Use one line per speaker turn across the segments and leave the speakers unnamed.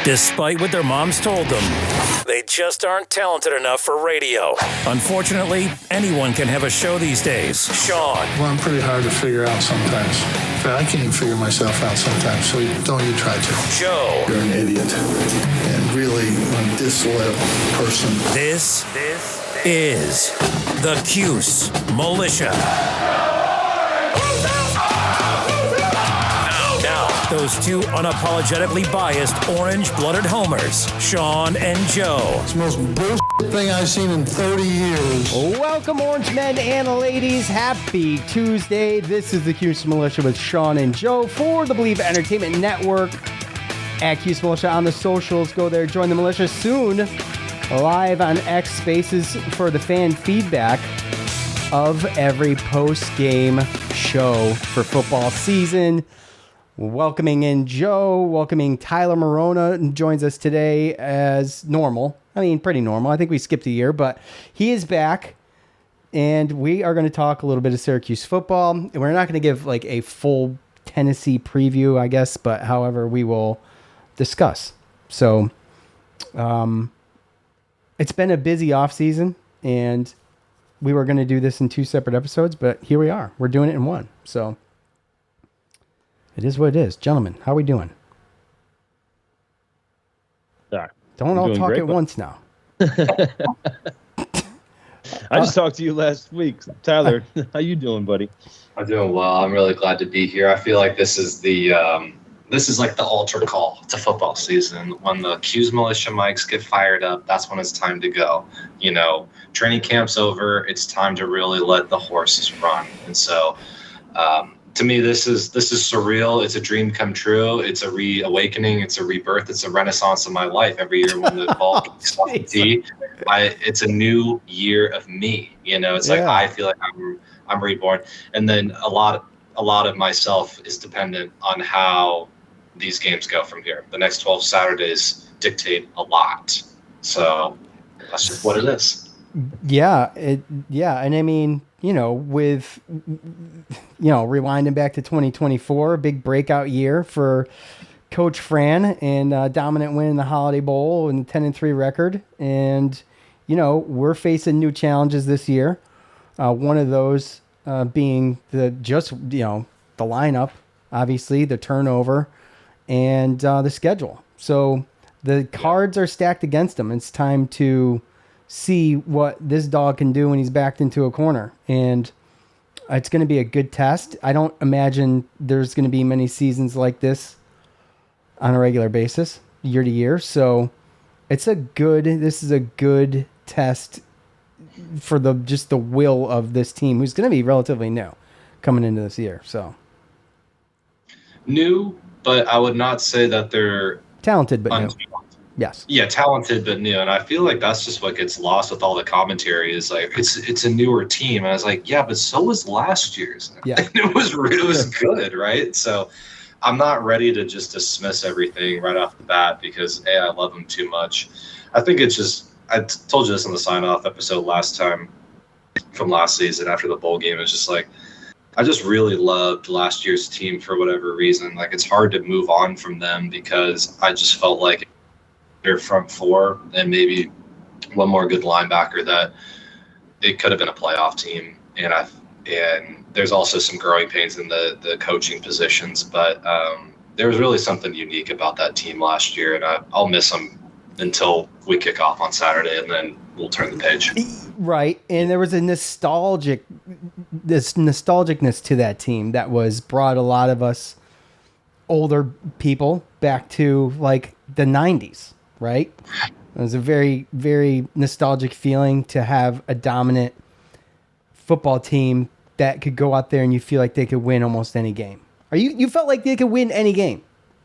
Despite what their moms told them, they just aren't talented enough for radio. Unfortunately, anyone can have a show these days. Sean.
Well, I'm pretty hard to figure out sometimes. In fact, I can't even figure myself out sometimes, so don't you try to.
Joe.
You're an idiot and really a disloyal person.
This is the Cuse Militia. Those two unapologetically biased, orange-blooded homers, Sean and Joe.
It's the most bullshit thing I've seen in 30 years.
Welcome, orange men and ladies. Happy Tuesday. This is the Cuse Militia with Sean and Joe for the Believe Entertainment Network. At Cuse Militia on the socials. Go there, join the militia soon. Live on X Spaces for the fan feedback of every post-game show for football season. Welcoming in Joe, welcoming Tyler Marona, joins us today as normal. I mean, pretty normal. I think we skipped a year, but he is back, and we are going to talk a little bit of Syracuse football. And we're not going to give like a full Tennessee preview, I guess, but however, we will discuss. So, it's been a busy offseason, and we were going to do this in two separate episodes, but here we are. We're doing it in one, so... It is what it is. Gentlemen, how are we doing? Don't all talk at once now.
I just talked to you last week. Tyler, how you doing, buddy?
I'm doing well. I'm really glad to be here. I feel like this is like the altar call to football season. When the Cuse Militia mics get fired up, that's when it's time to go. You know, training camp's over. It's time to really let the horses run. And so, to me, this is surreal. It's a dream come true. It's a reawakening. It's a rebirth. It's a renaissance of my life. Every year when the ball kicks off the tee, it's a new year of me. You know, it's like I feel like I'm reborn. And then a lot of myself is dependent on how these games go from here. The next 12 Saturdays dictate a lot. So that's just what it is.
Yeah, and I mean, you know, with, rewinding back to 2024, big breakout year for Coach Fran and dominant win in the Holiday Bowl and 10-3 record. And, you know, we're facing new challenges this year. One of those being the lineup, obviously, the turnover, and the schedule. So the cards are stacked against them. It's time to see what this dog can do when he's backed into a corner. And it's going to be a good test. I don't imagine there's going to be many seasons like this on a regular basis, year to year. So this is a good test for the will of this team, who's going to be relatively new coming into this year. So
new, but I would not say that they're
talented, but new. Yes.
Yeah, talented but new, and I feel like that's just what gets lost with all the commentary. Is like it's a newer team, and I was like, yeah, but so was last year's.
Yeah,
it was good, right? So I'm not ready to just dismiss everything right off the bat because I love them too much. I think it's just I told you this in the sign-off episode last time from last season after the bowl game. It's just like I just really loved last year's team for whatever reason. Like it's hard to move on from them because I just felt like their front four and maybe one more good linebacker that it could have been a playoff team. And there's also some growing pains in the coaching positions, but there was really something unique about that team last year, and I'll miss them until we kick off on Saturday, and then we'll turn the page.
Right, and there was a nostalgicness to that team that brought a lot of us older people back to like the 90s. Right? It was a very, very nostalgic feeling to have a dominant football team that could go out there and you feel like they could win almost any game. You felt like they could win any game?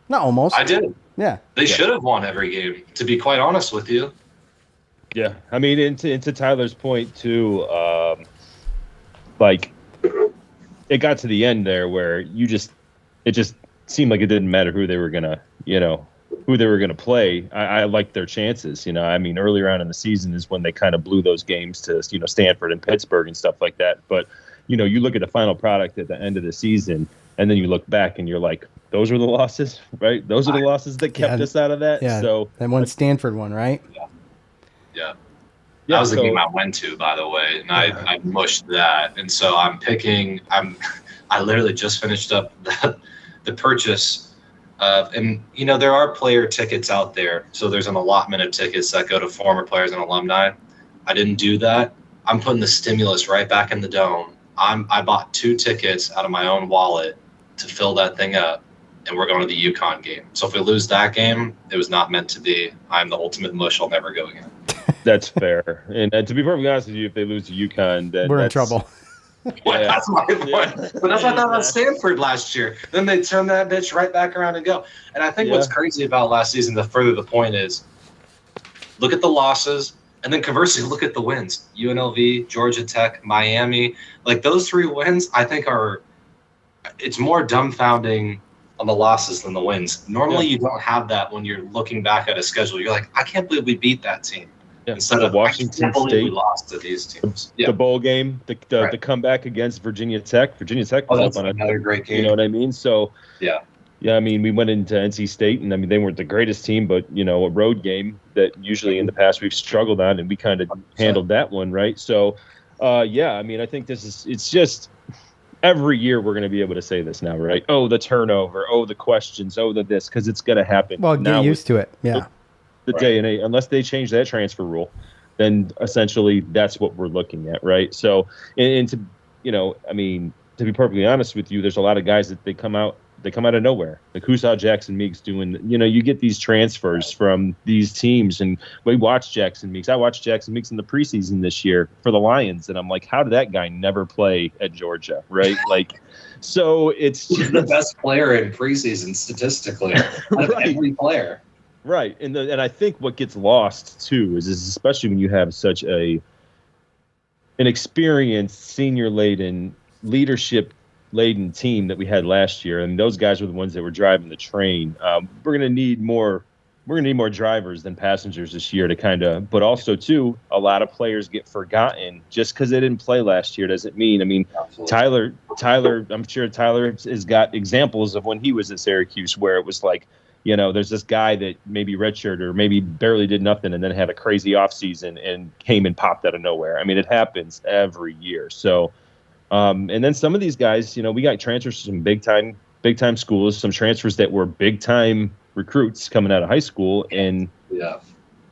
Not almost.
I did.
Yeah.
They should have won every game, to be quite honest with you.
Yeah. I mean, into Tyler's point, too, like, it got to the end there where it just seemed like it didn't matter who they were going to play. I liked their chances. I mean, earlier on in the season is when they kind of blew those games to, Stanford and Pittsburgh and stuff like that. But, you look at the final product at the end of the season, and then you look back and you're like, those were the losses, right? Those are the losses that kept us out of that.
Yeah,
so
that one Stanford one, right?
Yeah. That was the game I went to, by the way, and I mushed that. And so I literally just finished up the purchase of, and there are player tickets out there. So there's an allotment of tickets that go to former players and alumni. I didn't do that. I'm putting the stimulus right back in the dome. I bought 2 tickets out of my own wallet to fill that thing up, and we're going to the UConn game. So if we lose that game, it was not meant to be. I'm the ultimate mush. I'll never go again.
That's fair. And to be perfectly honest with you, if they lose to UConn, then
we're in trouble.
Yeah, that's my point. But that's what I thought about Stanford last year. Then they turn that bitch right back around and go. And I think what's crazy about last season, the further the point is, look at the losses, and then conversely, look at the wins. UNLV, Georgia Tech, Miami. Like, those 3 wins, I think it's more dumbfounding on the losses than the wins. Normally, you don't have that when you're looking back at a schedule. You're like, I can't believe we beat that team.
Yeah.
Instead of
Washington State,
we lost to these teams.
The bowl game, the comeback against Virginia Tech. Virginia Tech was
that's
up on
another great game.
You know what I mean? So
yeah.
I mean, we went into NC State, and I mean, they weren't the greatest team, but a road game that usually in the past we've struggled on, and we kind of handled that one, right? So, I mean, I think it's just every year we're going to be able to say this now, right? Oh, the turnover, oh, the questions, oh, the this, because it's going to happen.
Well, get used to it, yeah.
The day and age, unless they change that transfer rule, then essentially that's what we're looking at, right? So, and to I mean, to be perfectly honest with you, there's a lot of guys that they come out of nowhere. Like, who saw Jackson Meeks doing? You get these transfers from these teams, and we watch Jackson Meeks. I watched Jackson Meeks in the preseason this year for the Lions, and I'm like, how did that guy never play at Georgia, right? Like, so it's
he's the best player in preseason statistically. Right. Every player.
Right, and I think what gets lost too is especially when you have such an experienced, senior-laden, leadership-laden team that we had last year, and those guys were the ones that were driving the train. We're going to need more. We're going to need more drivers than passengers this year to kind of. But also too, a lot of players get forgotten just because they didn't play last year. Doesn't mean. I mean, absolutely. Tyler. I'm sure Tyler has got examples of when he was at Syracuse where it was like, there's this guy that maybe redshirted or maybe barely did nothing and then had a crazy offseason and came and popped out of nowhere. I mean, it happens every year. So, and then some of these guys, we got transfers to some big time schools, some transfers that were big time recruits coming out of high school. And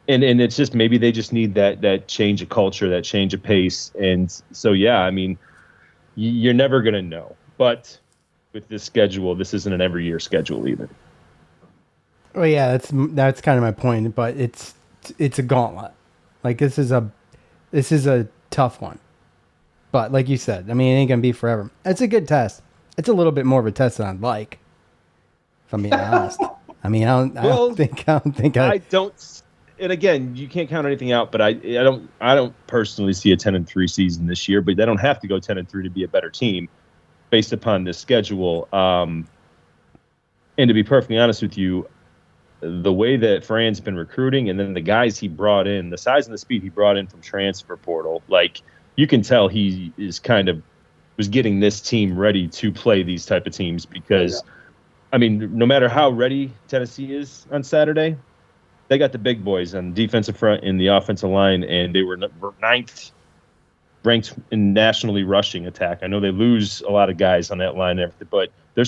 it's just, maybe they just need that change of culture, that change of pace. And so, I mean, you're never going to know, but with this schedule, this isn't an every year schedule either.
Well, yeah, that's kind of my point, but it's a gauntlet. Like, this is a tough one, but like you said, I mean, it ain't gonna be forever. It's a good test. It's a little bit more of a test than I'd like, if I'm being honest. I mean, I don't think.
And again, you can't count anything out, but I don't personally see a 10-3 season this year. But they don't have to go 10-3 to be a better team, based upon this schedule. And to be perfectly honest with you, the way that Fran's been recruiting and then the guys he brought in, the size and the speed he brought in from transfer portal, like, you can tell he is was getting this team ready to play these type of teams because, I mean, no matter how ready Tennessee is on Saturday, they got the big boys on the defensive front and the offensive line, and they were 9th ranked in nationally rushing attack. I know they lose a lot of guys on that line, but they're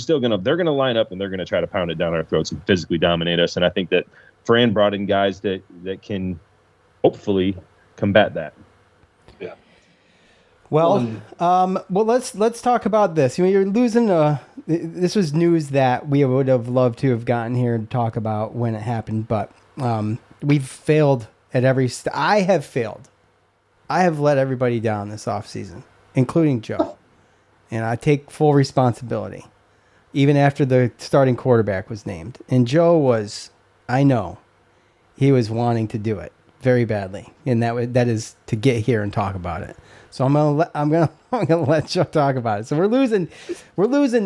gonna line up and they're gonna try to pound it down our throats and physically dominate us. And I think that Fran brought in guys that can hopefully combat that.
Yeah.
Well, let's talk about this. You're losing. This was news that we would have loved to have gotten here to talk about when it happened, but we've failed at every. I have failed. I have let everybody down this offseason, including Joe, and I take full responsibility. Even after the starting quarterback was named, and Joe was, I know, he was wanting to do it very badly, and that is to get here and talk about it. So I'm gonna let Joe talk about it. So we're losing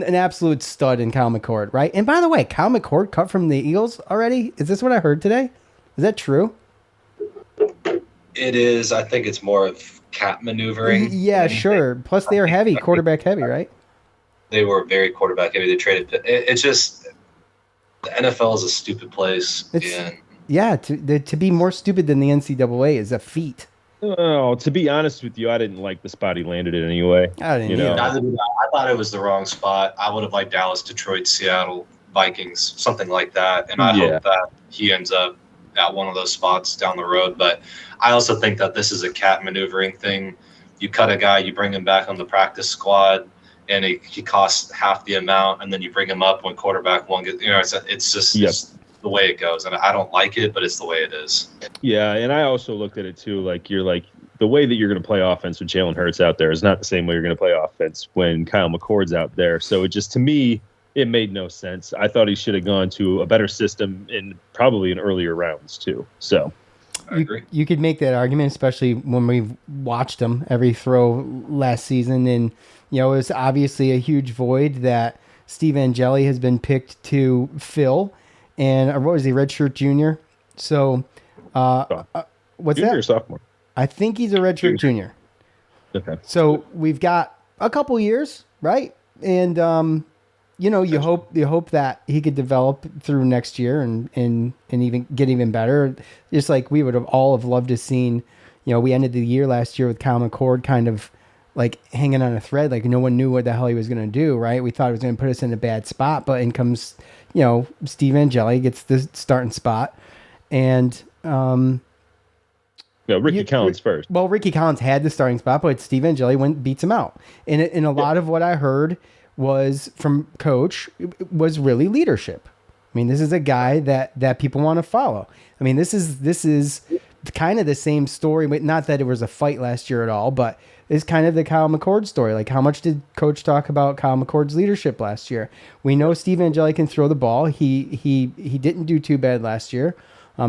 an absolute stud in Kyle McCord, right? And by the way, Kyle McCord cut from the Eagles already. Is this what I heard today? Is that true?
It is. I think it's more of cap maneuvering.
Yeah, sure. Plus, they are heavy, quarterback heavy, right?
They were very quarterback heavy. They traded. It's just The NFL is a stupid place.
To be more stupid than the NCAA is a feat.
Oh, to be honest with you, I didn't like the spot he landed in anyway.
I didn't either.
I thought it was the wrong spot. I would have liked Dallas, Detroit, Seattle, Vikings, something like that. And I hope that he ends up at one of those spots down the road. But I also think that this is a cat maneuvering thing. You cut a guy, you bring him back on the practice squad, and he costs half the amount, and then you bring him up when quarterback one gets, it's just it's the way it goes. And I don't like it, but it's the way it is.
Yeah, and I also looked at it too, the way that you're going to play offense with Jalen Hurts out there is not the same way you're going to play offense when Kyle McCord's out there. So it just, to me, it made no sense. I thought he should have gone to a better system in probably in earlier rounds too. So
I agree.
You could make that argument, especially when we've watched him every throw last season. And, it was obviously a huge void that Steve Angeli has been picked to fill. And what was he, redshirt junior? So what's
junior
that?
Or sophomore?
I think he's a redshirt junior.
Okay.
So we've got a couple years, right? And you hope that he could develop through next year and even get even better. Just like we would have all have loved to seen. We ended the year last year with Kyle McCord kind of like hanging on a thread, like no one knew what the hell he was going to do, right? We thought it was going to put us in a bad spot, but in comes Steve Angeli gets the starting spot, and
Ricky Collins first.
Well, Ricky Collins had the starting spot, but Steve Angeli beats him out. And a lot of what I heard was from Coach was really leadership. I mean, this is a guy that people want to follow. I mean, this is kind of the same story, but not that it was a fight last year at all, but it's kind of the Kyle McCord story. Like, how much did Coach talk about Kyle McCord's leadership last year? We know Steve Angeli can throw the ball. He didn't do too bad last year.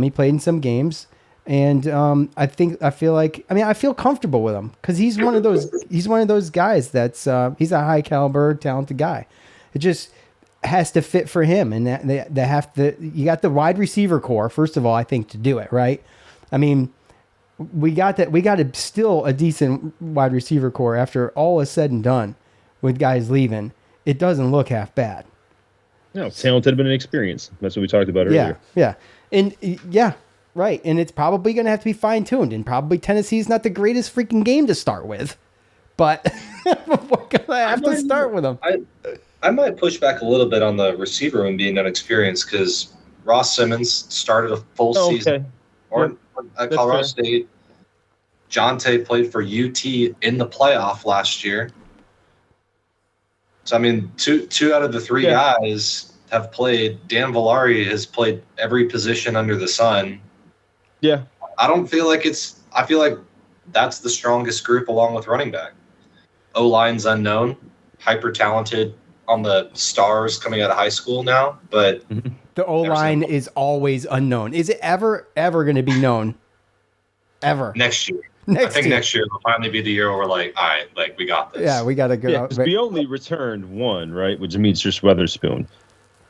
He played in some games. And I feel comfortable with him because he's one of those guys that's he's a high caliber, talented guy. It just has to fit for him, and you got the wide receiver core first of all, I think, to do it right. I mean, we got still a decent wide receiver core after all is said and done with guys leaving. It doesn't look half bad.
No, talented but inexperienced. That's what we talked about earlier.
Yeah, and yeah. Right, and it's probably going to have to be fine-tuned, and probably Tennessee's not the greatest freaking game to start with, but we're going to have to start with them.
I might push back a little bit on the receiver room being inexperienced because Ross Simmons started a full season at Colorado State. Jonte played for UT in the playoff last year. So, I mean, two out of the three guys have played. Dan Villari has played every position under the sun.
Yeah.
I feel like that's the strongest group along with running back. O-line's unknown, hyper talented on the stars coming out of high school now, but
the O-line is always unknown. Is it ever going to be known? Ever.
Next year. I think next year will finally be the year where we're like, all right, like we got this.
Yeah, we got to go.
Yeah, we only returned one, right, which means just Weatherspoon.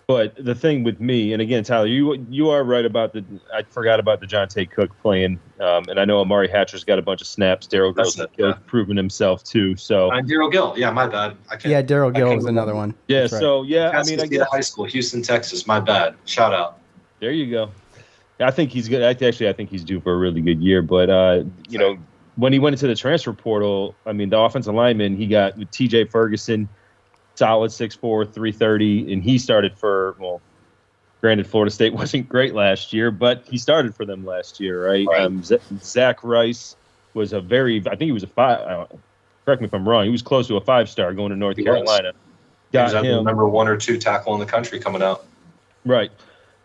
But the thing with me, and again, Tyler, you are right about I forgot about the Jonte Cook playing, and I know Amari Hatcher's got a bunch of snaps. Daryl Gill's proven himself too. So
Daryl Gill, my bad.
Daryl Gill is another one.
Yeah,
right.
so
I guess high school, Houston, Texas. My bad. Shout out.
There you go. I think he's good. Actually, I think he's due for a really good year. But when he went into the transfer portal, I mean, the offensive lineman he got with T.J. Ferguson. Solid 6'4", 330, and he started granted, Florida State wasn't great last year, but he started for them last year, right? Zach Rice was I think he was a 5, correct me if I'm wrong, he was close to a 5-star going to North Carolina.
Got him the number 1 or 2 tackle in the country coming out.
Right.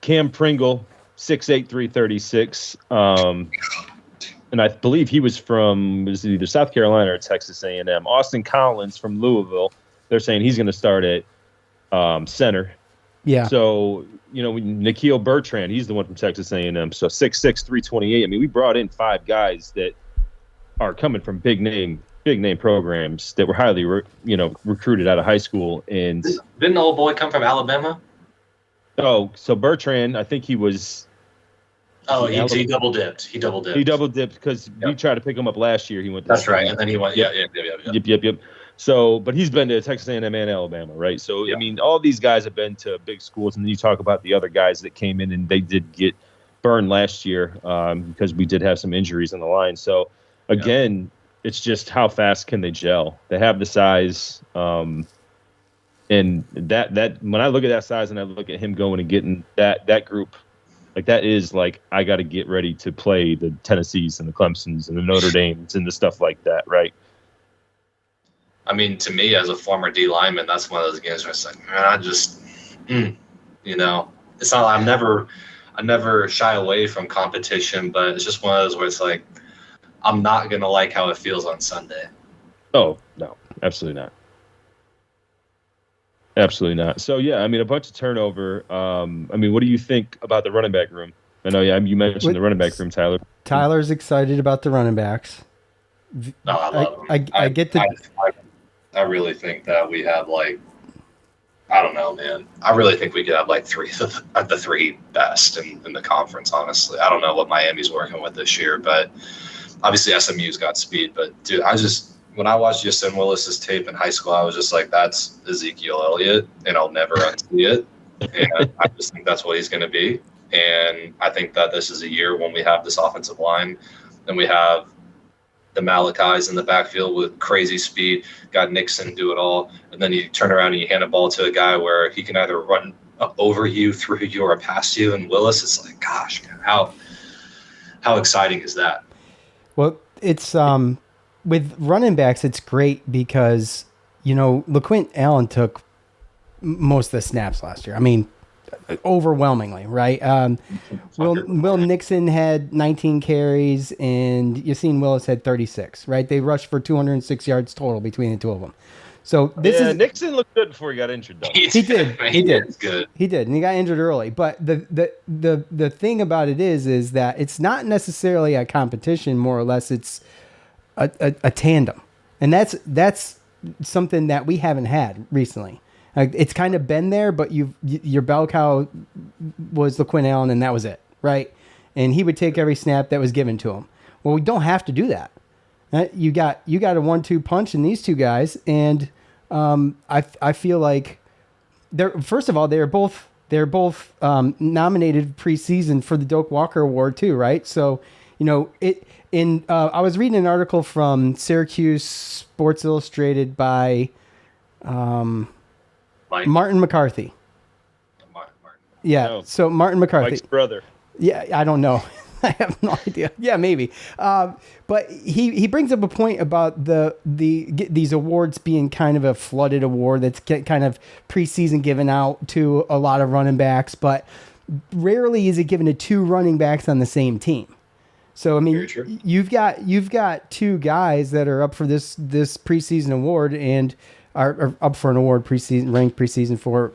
Cam Pringle, 6'8", 336, and I believe he was either South Carolina or Texas A&M. Austin Collins from Louisville. They're saying he's going to start at center.
Yeah.
So, Nikhil Bertrand, he's the one from Texas A&M. So 6'6", 328. I mean, we brought in 5 guys that are coming from big name programs that were highly, recruited out of high school. And
didn't the old boy come from Alabama?
Oh, so Bertrand, I think he was.
Oh, he double dipped. He double dipped
because we tried to pick him up last year. He went.
That's right, and then he went. Yeah.
Yep. So, but he's been to Texas A&M and Alabama, right? So, I mean, all these guys have been to big schools, and then you talk about the other guys that came in and they did get burned last year because we did have some injuries on the line. So, again, it's just how fast can they gel? They have the size, and that when I look at that size and I look at him going and getting that group, like that is like I got to get ready to play the Tennessees and the Clemsons and the Notre Dames and the stuff like that, right?
I mean, to me, as a former D lineman, that's one of those games where it's like, man, I just, you know, it's not. I never shy away from competition, but it's just one of those where it's like, I'm not gonna like how it feels on Sunday.
Oh no, absolutely not. Absolutely not. So yeah, I mean, a bunch of turnover. I mean, what do you think about the running back room? I know, you mentioned the running back room, Tyler.
Tyler's excited about the running backs.
No, I love them.
I get the.
I really think that we have I don't know, man. I really think we could have the three best in the conference. Honestly, I don't know what Miami's working with this year, but obviously SMU's got speed. But dude, when I watched Justin Willis's tape in high school, I was just like, that's Ezekiel Elliott, and I'll never unsee it. And I just think that's what he's going to be. And I think that this is a year when we have this offensive line, and we have the Malachis in the backfield with crazy speed, got Nixon do it all, and then you turn around and you hand a ball to a guy where he can either run over you, through you, or past you. And Willis, it's like, gosh, man, how exciting is that?
Well, it's with running backs, it's great because LaQuint Allen took most of the snaps last year. I mean, overwhelmingly, right? Will Nixon had 19 carries and Yassine Willis had 36, right? They rushed for 206 yards total between the two of them. So
Nixon looked good before he got injured, though.
He did.
Good.
He did, and he got injured early. But the thing about it is that it's not necessarily a competition. More or less, it's a tandem, and that's something that we haven't had recently. It's kind of been there, but your bell cow was LaQuint Allen, and that was it, right? And he would take every snap that was given to him. Well, we don't have to do that. You got a 1-2 punch in these two guys, and I feel like they're both nominated preseason for the Doak Walker Award too, right? So I was reading an article from Syracuse Sports Illustrated by Martin McCarthy.
Martin.
Yeah,
No.
so Martin McCarthy.
Mike's brother.
Yeah, I don't know. I have no idea. Yeah, maybe. But he brings up a point about these awards being kind of a flooded award that's kind of preseason given out to a lot of running backs, but rarely is it given to two running backs on the same team. So I mean, you've got two guys that are up for this preseason award and are up for an award ranked preseason for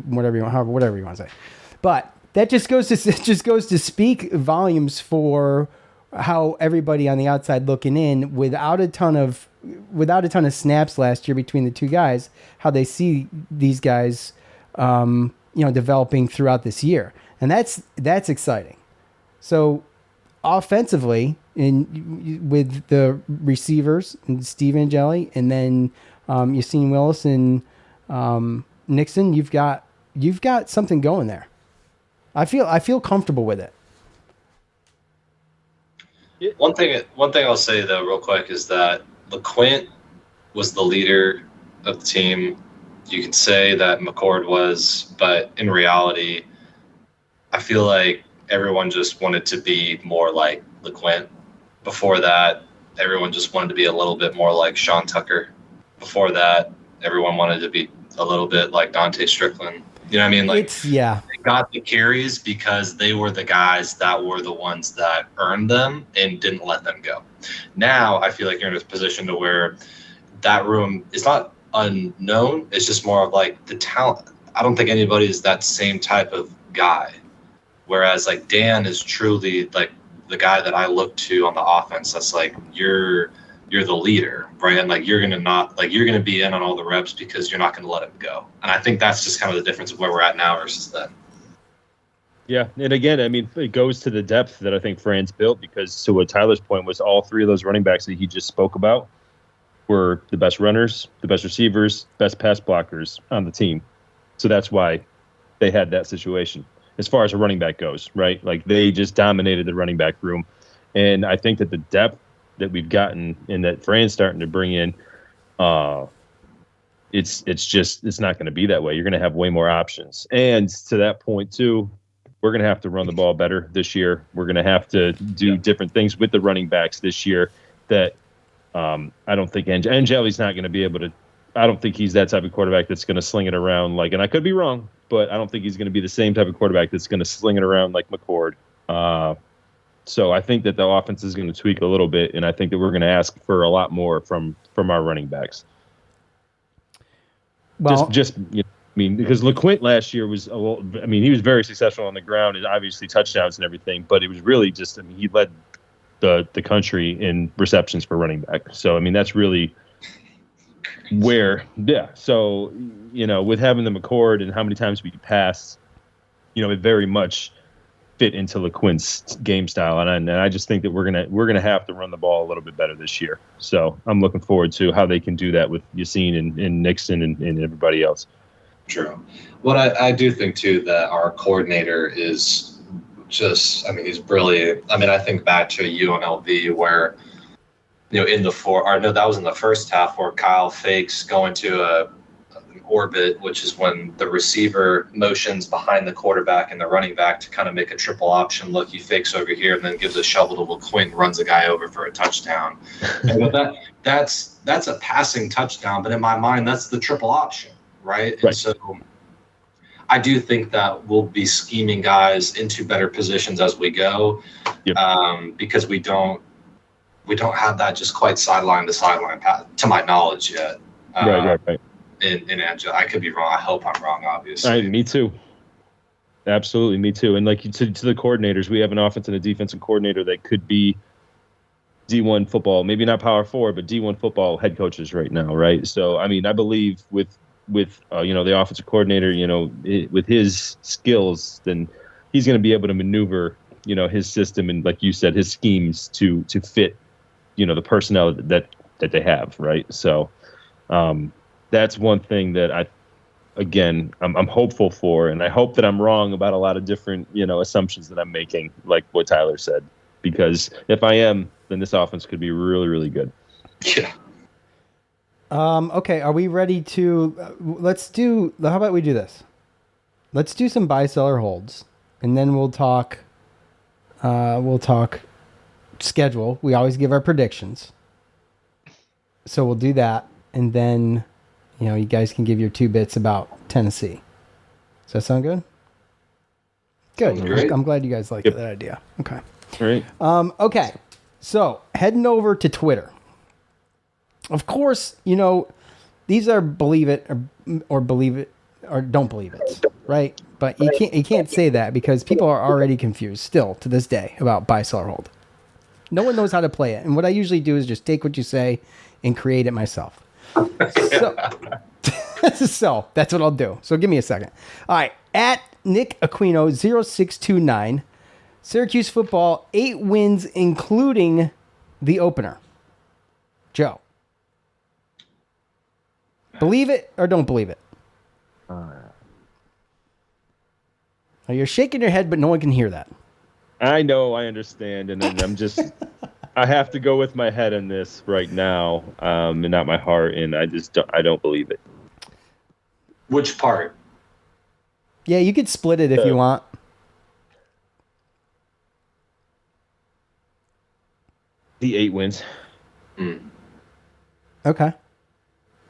whatever you want to say. But that just goes to speak volumes for how everybody on the outside looking in, without a ton of snaps last year between the two guys, how they see these guys, developing throughout this year, and that's exciting. So offensively, with the receivers and Steve Angeli, and then Yassine Willis and Nixon, you've got something going there. I feel comfortable with it.
One thing I'll say though, real quick, is that LaQuint was the leader of the team. You could say that McCord was, but in reality, I feel like everyone just wanted to be more like LaQuint. Before that, everyone just wanted to be a little bit more like Sean Tucker. Before that, everyone wanted to be a little bit like Dante Strickland. You know what I mean? They got the carries because they were the guys that were the ones that earned them and didn't let them go. Now, I feel like you're in a position to where that room is not unknown. It's just more of like the talent. I don't think anybody is that same type of guy. Whereas like Dan is truly like the guy that I look to on the offense. That's like, you're the leader, right? And like you're gonna be in on all the reps because you're not gonna let him go. And I think that's just kind of the difference of where we're at now versus then.
Yeah, and again, I mean, it goes to the depth that I think Fran's built, because to what Tyler's point was, all three of those running backs that he just spoke about were the best runners, the best receivers, best pass blockers on the team. So that's why they had that situation as far as a running back goes, right? Like they just dominated the running back room. And I think that the depth that we've gotten and that Fran's starting to bring in, it's not going to be that way. You're going to have way more options. And to that point too, we're going to have to run the ball better this year. We're going to have to do different things with the running backs this year that I don't think Angeli's not going to be able to. I don't think he's that type of quarterback that's going to sling it around like, and I could be wrong, but I don't think he's going to be the same type of quarterback that's going to sling it around like McCord. So I think that the offense is going to tweak a little bit, and I think that we're going to ask for a lot more from our running backs.
Well,
Because LeQuint last year was he was very successful on the ground and obviously touchdowns and everything, but it was really just, he led the country in receptions for running back. So, that's really where, So, with having the McCord and how many times we pass, it very much fit into LeQuint's game style. And I just think that we're gonna have to run the ball a little bit better this year. So I'm looking forward to how they can do that with Yassine and Nixon and everybody else.
True. What I do think too that our coordinator is just, he's brilliant. I think back to UNLV where, that was in the first half where Kyle fakes going to an orbit, which is when the receiver motions behind the quarterback and the running back to kind of make a triple option look. He fakes over here and then gives a shovel to LeQuint, runs a guy over for a touchdown. And that's a passing touchdown, but in my mind, that's the triple option. Right. And so I do think that we'll be scheming guys into better positions as we go, because we don't have that just quite sideline to sideline path, to my knowledge yet.
Right.
In Angela, I could be wrong. I hope I'm wrong, obviously.
Me too. Absolutely, me too. And like to the coordinators, we have an offense and a defensive coordinator that could be D1 football, maybe not Power 4, but D1 football head coaches right now, right? So I believe with the offensive coordinator, with his skills, then he's going to be able to maneuver, his system and, like you said, his schemes to fit, the personnel that they have, right? So that's one thing that I'm hopeful for, and I hope that I'm wrong about a lot of different, assumptions that I'm making, like what Tyler said, because if I am, then this offense could be really, really good.
Yeah.
Okay, are we ready to how about we do this? Let's do some buy, sell, or holds, and then we'll talk schedule. We always give our predictions. So we'll do that, and then, you guys can give your 2 bits about Tennessee. Does that sound good? Good. I'm glad you guys like that idea. Okay.
All right.
So heading over to Twitter. Of course, these are believe it or believe it or don't believe it, right? But you can't say that because people are already confused still to this day about buy, sell, or hold. No one knows how to play it, and what I usually do is just take what you say and create it myself. So that's what I'll do. So give me a second. All right, at Nick Aquino 0629, Syracuse football 8 wins including the opener. Joe. Believe it or don't believe it? Now, you're shaking your head, but no one can hear that.
I know, I understand, and I'm just, I have to go with my head in this right now, and not my heart, and I don't believe it.
Which part?
Yeah, you could split it if you want.
The 8 wins.
Okay.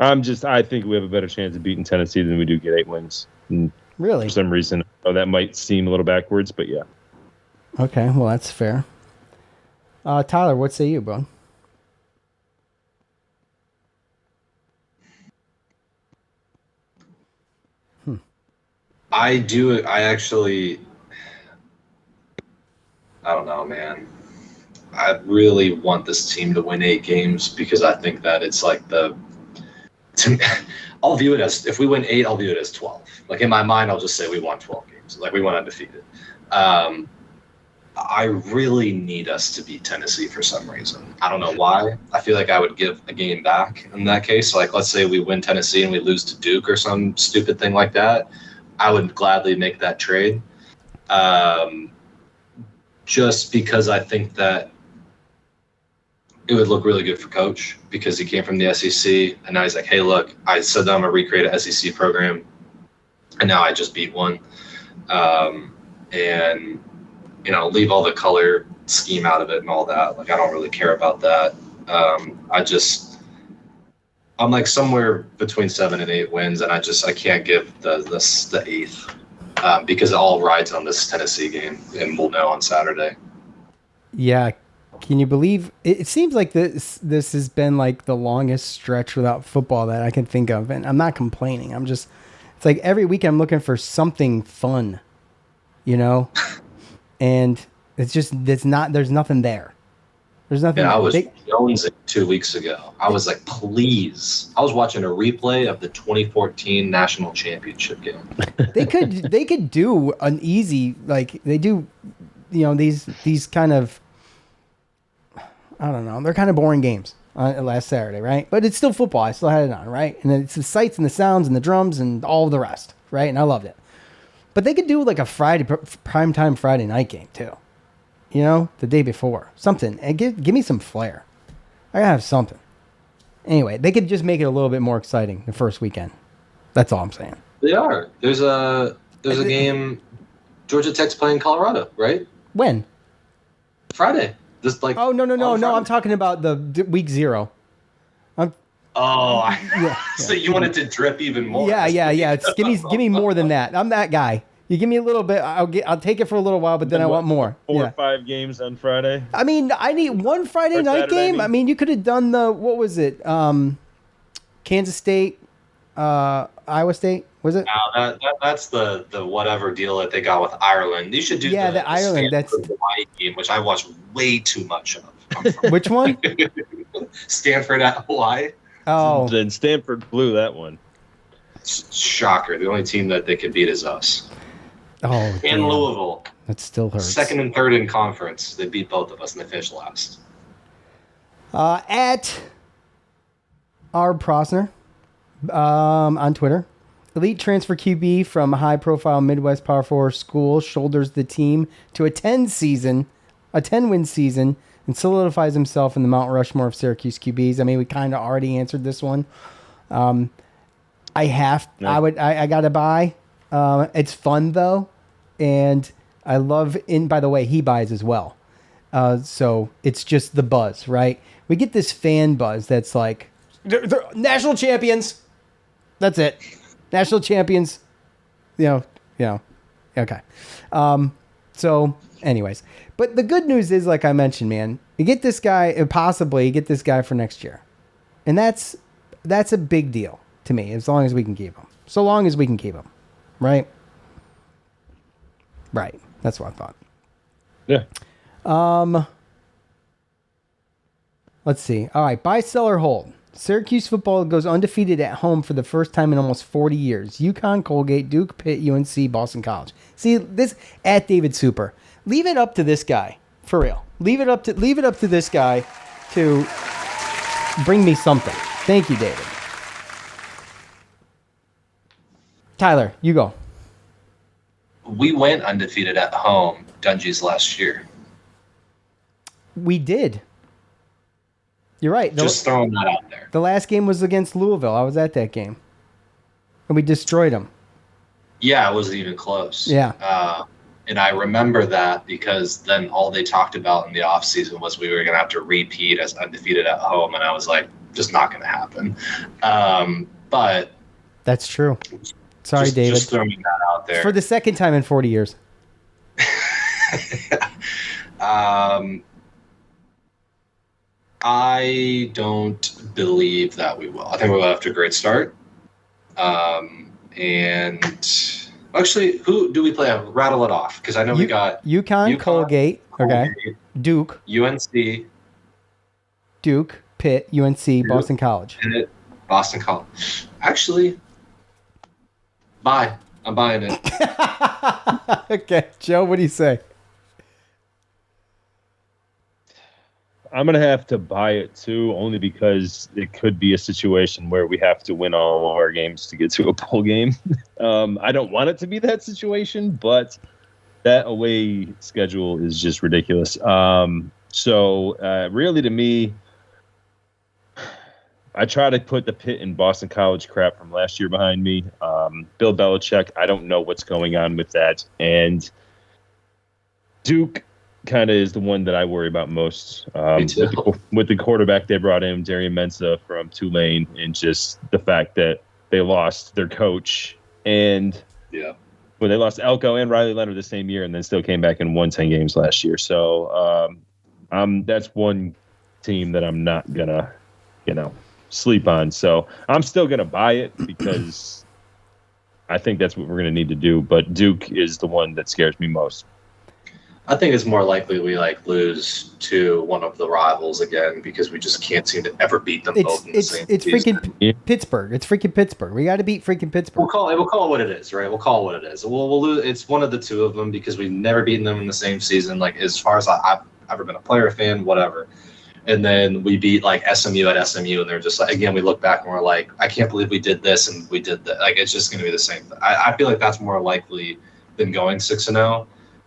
I think we have a better chance of beating Tennessee than we do get 8 wins. And
really?
For some reason. Oh, that might seem a little backwards, but yeah.
Okay, well, that's fair. Tyler, what say you, bro?
I don't know, man. I really want this team to win 8 games because I think that it's like I'll view it as, if we win 8, I'll view it as 12. Like in my mind, I'll just say we won 12 games. Like we went undefeated. I really need us to beat Tennessee for some reason. I don't know why. I feel like I would give a game back in that case. Like, let's say we win Tennessee and we lose to Duke or some stupid thing like that. I would gladly make that trade. Just because I think that it would look really good for Coach because he came from the SEC and now he's like, hey, look, I said that I'm going to recreate an SEC program and now I just beat one. And, leave all the color scheme out of it and all that. Like, I don't really care about that. I'm like somewhere between 7 and 8 wins, and I can't give the eighth because it all rides on this Tennessee game, and we'll know on Saturday.
Yeah. Can you believe it seems like this has been like the longest stretch without football that I can think of, and I'm not complaining. It's like every week I'm looking for something fun, and there's nothing there. There's nothing.
Yeah, I was jonesing 2 weeks ago. I was like, please. I was watching a replay of the 2014 national championship game.
They could do an easy, like they do, these kind of, I don't know, they're kind of boring games on last Saturday, right? But it's still football. I still had it on, right? And it's the sights and the sounds and the drums and all of the rest, right? And I loved it. But they could do like a primetime Friday night game too. The day before. Something. And give me some flair. I gotta have something. Anyway, they could just make it a little bit more exciting the first weekend. That's all I'm saying.
They are. There's a game, Georgia Tech's playing Colorado, right?
When?
Friday.
Oh, no. I'm talking about the week 0.
So you want it to drip even more?
Yeah. Give me more than that. I'm that guy. You give me a little bit, I'll take it for a little while, but then I want more.
4 or 5 games on Friday.
I mean, I need one Friday night game. I mean, you could have done what was it? Kansas State, Iowa State, was it?
No, that's the whatever deal that they got with Ireland. You should do the
Ireland. That's
Hawaii game, which I watched way too much of.
Which one?
Stanford at Hawaii.
Oh,
then Stanford blew that one.
Shocker! The only team that they could beat is us.
Oh,
and
damn.
Louisville.
That still hurts.
2nd and 3rd in conference. They beat both of us and they finished last.
At R. Prosner on Twitter, elite transfer QB from high-profile Midwest Power 4 school shoulders the team to a 10-win season, and solidifies himself in the Mount Rushmore of Syracuse QBs. I mean, we kind of already answered this one. I gotta buy. It's fun though, and I love. By the way, he buys as well. So it's just the buzz, right? We get this fan buzz that's like, they're national champions. That's it, national champions. Okay. So, anyways, but the good news is, like I mentioned, man, you get this guy, possibly get this guy for next year, and that's a big deal to me. As long as we can keep him, right? Right. That's what I thought.
Yeah.
Let's see. All right. Buy, sell, or hold. Syracuse football goes undefeated at home for the first time in almost 40 years. UConn, Colgate, Duke, Pitt, UNC, Boston College. See this at David Super. Leave it up to this guy, for real. Leave it up to this guy to bring me something. Thank you, David. Tyler, you go.
We went undefeated at home, Dungy's last year.
We did. You're right.
Just throwing that out there.
The last game was against Louisville. I was at that game. And we destroyed them.
Yeah, it wasn't even close.
Yeah.
And I remember that because then all they talked about in the offseason was we were going to have to repeat as undefeated at home. And I was like, just not going to happen. But
that's true. Sorry, David.
Just throwing that out there.
For the second time in 40 years.
I don't believe that we will. I think we'll have to a great start. And actually, who do we play? Rattle it off, because I know we got
UConn, Colgate, okay, Duke,
UNC,
Duke, Pitt, UNC, Boston College.
Boston College. Actually, buy. I'm buying it.
Okay, Joe, what do you say?
I'm going to have to buy it too, only because it could be a situation where we have to win all of our games to get to a bowl game. I don't want it to be that situation, but that away schedule is just ridiculous. So really, to me, I try to put the Pitt and Boston College crap from last year behind me. Bill Belichick, I don't know what's going on with that. And Duke kind of is the one that I worry about most. With the quarterback they brought in, Darian Mensah from Tulane, and just the fact that they lost their coach. And they lost Elko and Riley Leonard the same year and then still came back and won 10 games last year. So that's one team that I'm not going to, sleep on. So I'm still going to buy it because I think that's what we're going to need to do. But Duke is the one that scares me most.
I think it's more likely we lose to one of the rivals again because we just can't seem to ever beat them both in the same season.
Freaking Pittsburgh. It's freaking Pittsburgh. We got to beat freaking Pittsburgh.
We'll call it what it is, right? We'll call it what it is. We'll lose. It's one of the two of them because we've never beaten them in the same season. Like as far as I've ever been a player fan, whatever. And then we beat SMU at SMU, and they're just again, we look back and we're like, I can't believe we did this and we did that. It's just going to be the same thing. I feel like that's more likely than going 6-0.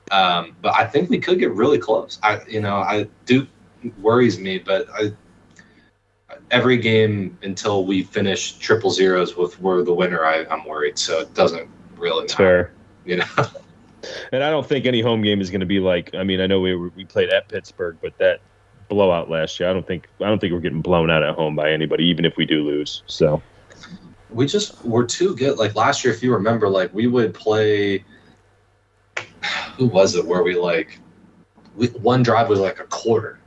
But I think we could get really close. Duke worries me, but every game until we finish 0-0s with we're the winner, I'm worried. So it doesn't really matter.
Fair. And I don't think any home game is going to be I know we played at Pittsburgh, but that blowout last year, I don't think we're getting blown out at home by anybody, even if we do lose. So we're too good. Last year, if you remember, we would play. Who was it? Where one drive was a quarter,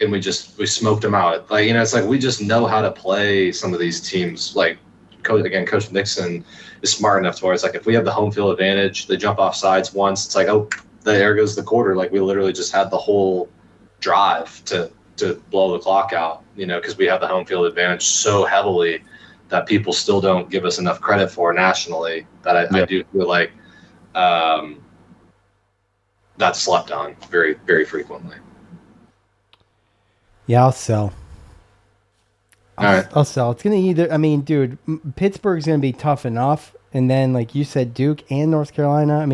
and we smoked them out. It's we just know how to play some of these teams. Coach Nixon is smart enough to where it's if we have the home field advantage, they jump off sides once. It's there goes the quarter. We literally just had the whole drive to blow the clock out. Because we have the home field advantage so heavily that people still don't give us enough credit for nationally. That I do feel that's slept on very, very frequently.
Yeah, I'll sell.
All right.
I'll sell. It's going to dude, Pittsburgh's going to be tough enough. And then, like you said, Duke and North Carolina,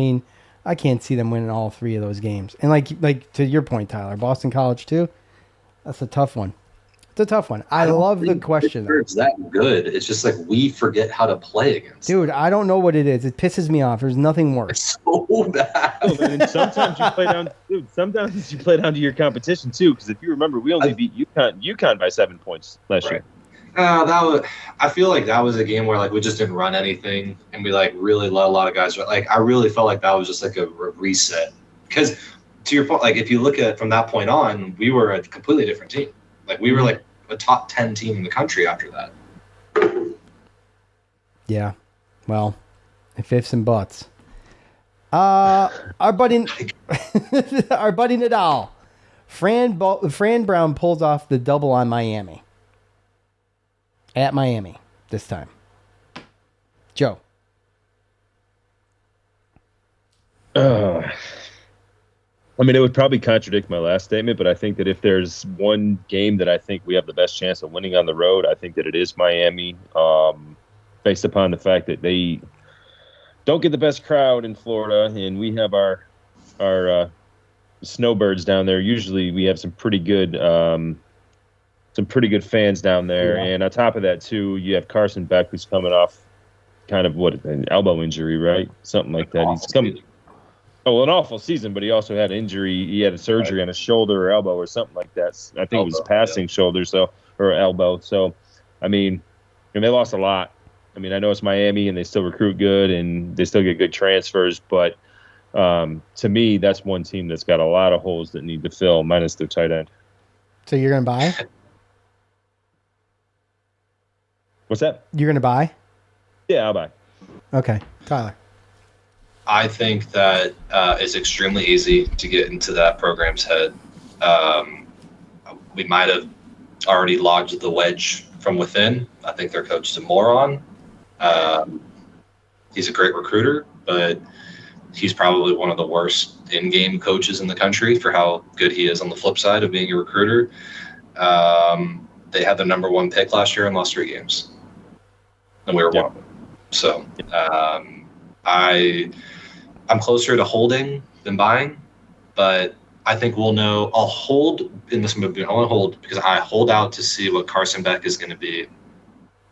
I can't see them winning all three of those games. And like to your point, Tyler, Boston College too, that's a tough one. It's a tough one. I love the question.
It's that good. It's just we forget how to play against.
Dude, I don't know what it is. It pisses me off. There's nothing worse.
It's so bad.
And sometimes you play down. Dude, sometimes you play down to your competition too. Because if you remember, we only beat UConn by 7 points last year.
I feel like that was a game where we just didn't run anything, and we really let a lot of guys. I really felt like that was just a reset. Because to your point, if you look at it from that point on, we were a completely different team. We were a top 10 team in the country after that.
Yeah. Well, if ifs and buts. Our buddy Nadal. Fran Brown pulls off the double on Miami. At Miami this time. Joe.
It would probably contradict my last statement, but I think that if there's one game that I think we have the best chance of winning on the road, I think that it is Miami, based upon the fact that they don't get the best crowd in Florida, and we have our snowbirds down there. Usually we have some pretty good fans down there, and on top of that too, you have Carson Beck, who's coming off kind of an elbow injury, right? Something like that. He's coming. Oh, an awful season, but he also had injury. He had a surgery on his shoulder or elbow or something like that. I think it was passing shoulder, or elbow. So, and they lost a lot. I know it's Miami and they still recruit good and they still get good transfers, but to me, that's one team that's got a lot of holes that need to fill, minus their tight end.
So you're going to buy?
What's that?
You're going to buy?
Yeah, I'll buy.
Okay. Tyler.
I think that it's extremely easy to get into that program's head. We might have already lodged the wedge from within. I think their coach is a moron. He's a great recruiter, but he's probably one of the worst in-game coaches in the country for how good he is on the flip side of being a recruiter. They had the number 1 pick last year and lost 3 games, and we were one of them. So I'm closer to holding than buying, but I think we'll know. I'll hold in this movie. I want to hold because I hold out to see what Carson Beck is going to be,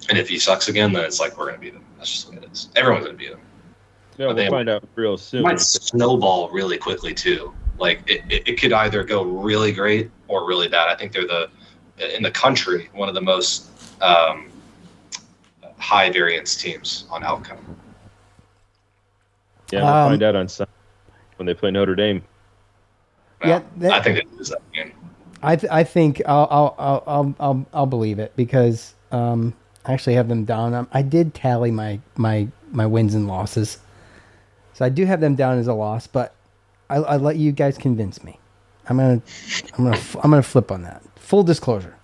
and if he sucks again, then it's like we're going to beat him. That's just what it is. Everyone's going to beat him.
Yeah, we'll find out real soon.
It might snowball really quickly too. Like it could either go really great or really bad. I think they're in the country one of the most high variance teams on outcome.
Yeah, we'll find out on Sunday when they play Notre Dame.
Well, I think they lose that game.
I think I'll believe it because I actually have them down. I did tally my wins and losses, so I do have them down as a loss. But I let you guys convince me. I'm gonna flip on that. Full disclosure.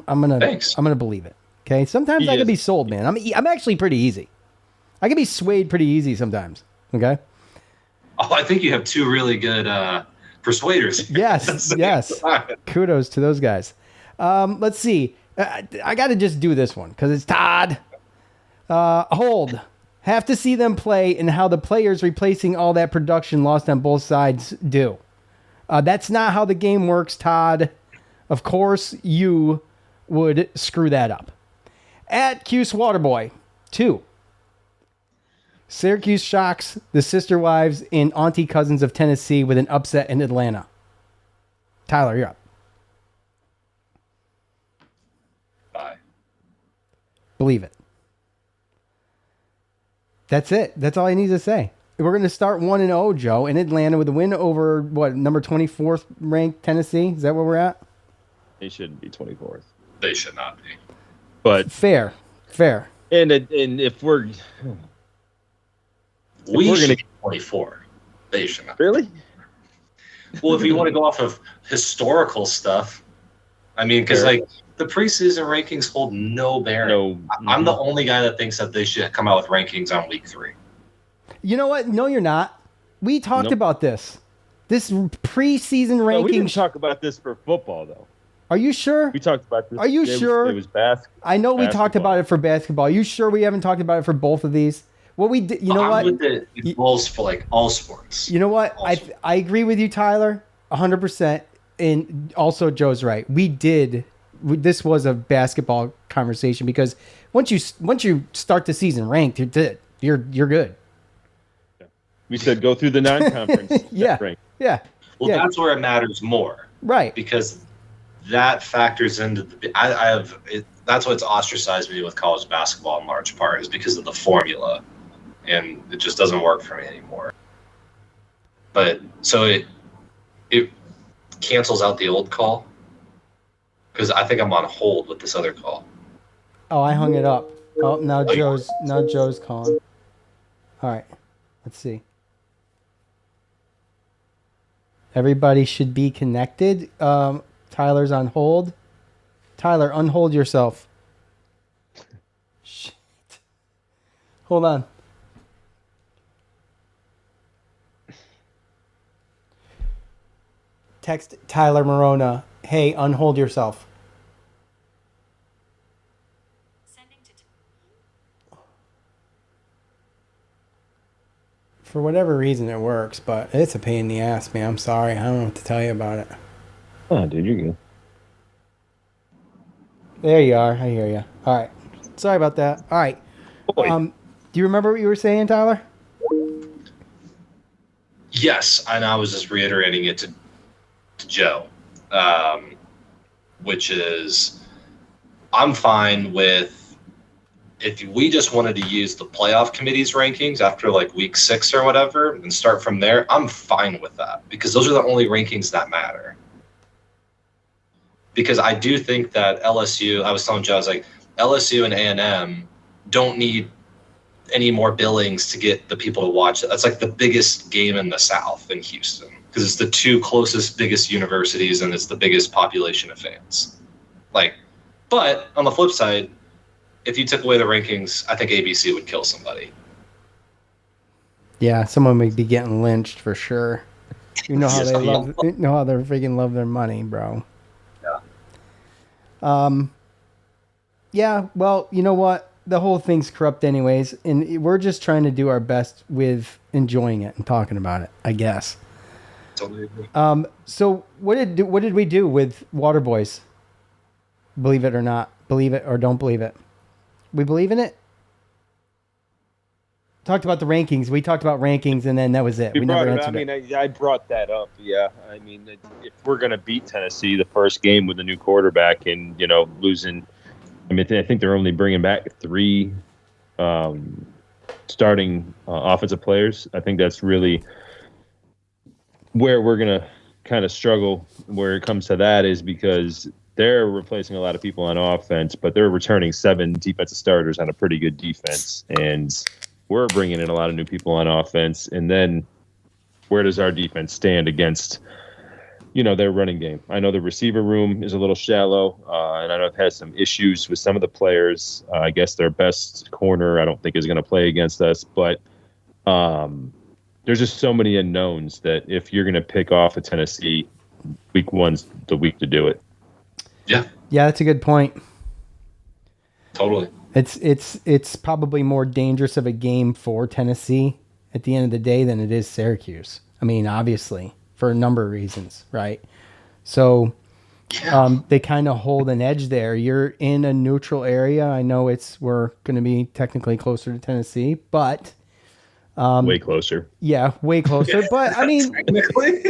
I'm gonna believe it. Okay. Sometimes I can be sold, man. I'm actually pretty easy. I can be swayed pretty easy sometimes. Okay.
Oh, I think you have 2 really good persuaders.
Yes. Kudos to those guys. Let's see. I got to just do this one because it's Todd. Hold. Have to see them play and how the players replacing all that production lost on both sides do. That's not how the game works, Todd. Of course, you would screw that up. At Cuse Waterboy, 2. Syracuse shocks the sister wives and auntie cousins of Tennessee with an upset in Atlanta. Tyler, you're up.
Bye.
Believe it. That's it. That's all I need to say. We're going to start 1-0, Joe, in Atlanta with a win over, number 24th ranked Tennessee? Is that where we're at?
They shouldn't be 24th.
They should not be.
But
Fair.
And if we're
we should be 24. They should not.
Really?
Well, if you want to go off of historical stuff, I mean, because the preseason rankings hold no bearing. I'm the only guy that thinks that they should come out with rankings on week 3.
You know what? No, you're not. We talked about this. This preseason rankings.
No, we didn't talk about this for football, though.
Are you sure?
We talked about this.
Are you sure?
It was basketball.
I know we talked about it for basketball. Are you sure we haven't talked about it for both of these? What we did, you know what?
It goes for like all sports.
You know what? I agree with you, Tyler, 100%. And also, Joe's right. This was a basketball conversation because once you start the season ranked, you're good.
We said go through the non-conference.
Yeah. Well,
that's where it matters more,
right?
Because that factors into that's what's ostracized me with college basketball in large part is because of the formula, and it just doesn't work for me anymore. But so it cancels out the old call because I think I'm on hold with this other call.
Oh, I hung it up. Oh, now Joe's calling. All right, let's see. Everybody should be connected. Tyler's on hold. Tyler, unhold yourself. Shit. Hold on. Text Tyler Marona. Hey, unhold yourself. For whatever reason, it works, but it's a pain in the ass, man. I'm sorry. I don't know what to tell you about it.
Oh, dude, you're good.
There you are. I hear you. All right. Sorry about that. All right. Do you remember what you were saying, Tyler?
Yes, and I was just reiterating it to Joe, which is I'm fine with if we just wanted to use the playoff committee's rankings after like week 6 or whatever and start from there. I'm fine with that because those are the only rankings that matter. Because I do think that LSU, I was telling Joe, I was like, LSU and A&M don't need any more billings to get the people to watch it. That's like the biggest game in the South in Houston because it's the 2 closest, biggest universities and it's the biggest population of fans. But on the flip side, if you took away the rankings, I think ABC would kill somebody.
Yeah, someone would be getting lynched for sure. You know how they love. You know how they freaking love their money, bro.
Yeah.
Yeah. Well, you know what? The whole thing's corrupt, anyways, and we're just trying to do our best with enjoying it and talking about it, I guess.
Totally agree.
So what did we do with Waterboys? Believe it or not, believe it or don't believe it. We believe in it. Talked about the rankings. We talked about rankings, and then that was it. We never answered it.
I brought that up. Yeah, I mean, if we're gonna beat Tennessee the first game with a new quarterback and losing, I mean, I think they're only bringing back 3 starting offensive players. I think that's really where we're gonna kind of struggle where it comes to that, is because they're replacing a lot of people on offense, but they're returning 7 defensive starters on a pretty good defense, and we're bringing in a lot of new people on offense. And then where does our defense stand against, their running game? I know the receiver room is a little shallow, and I know it has some issues with some of the players. I guess their best corner, I don't think, is going to play against us. But there's just so many unknowns that if you're going to pick off a Tennessee, week 1's the week to do it.
Yeah.
Yeah, that's a good point.
Totally.
It's probably more dangerous of a game for Tennessee at the end of the day than it is Syracuse. I mean, obviously, for a number of reasons, right? So they kind of hold an edge there. You're in a neutral area. I know we're going to be technically closer to Tennessee, but
way closer.
Yeah, way closer. But I mean,
technically,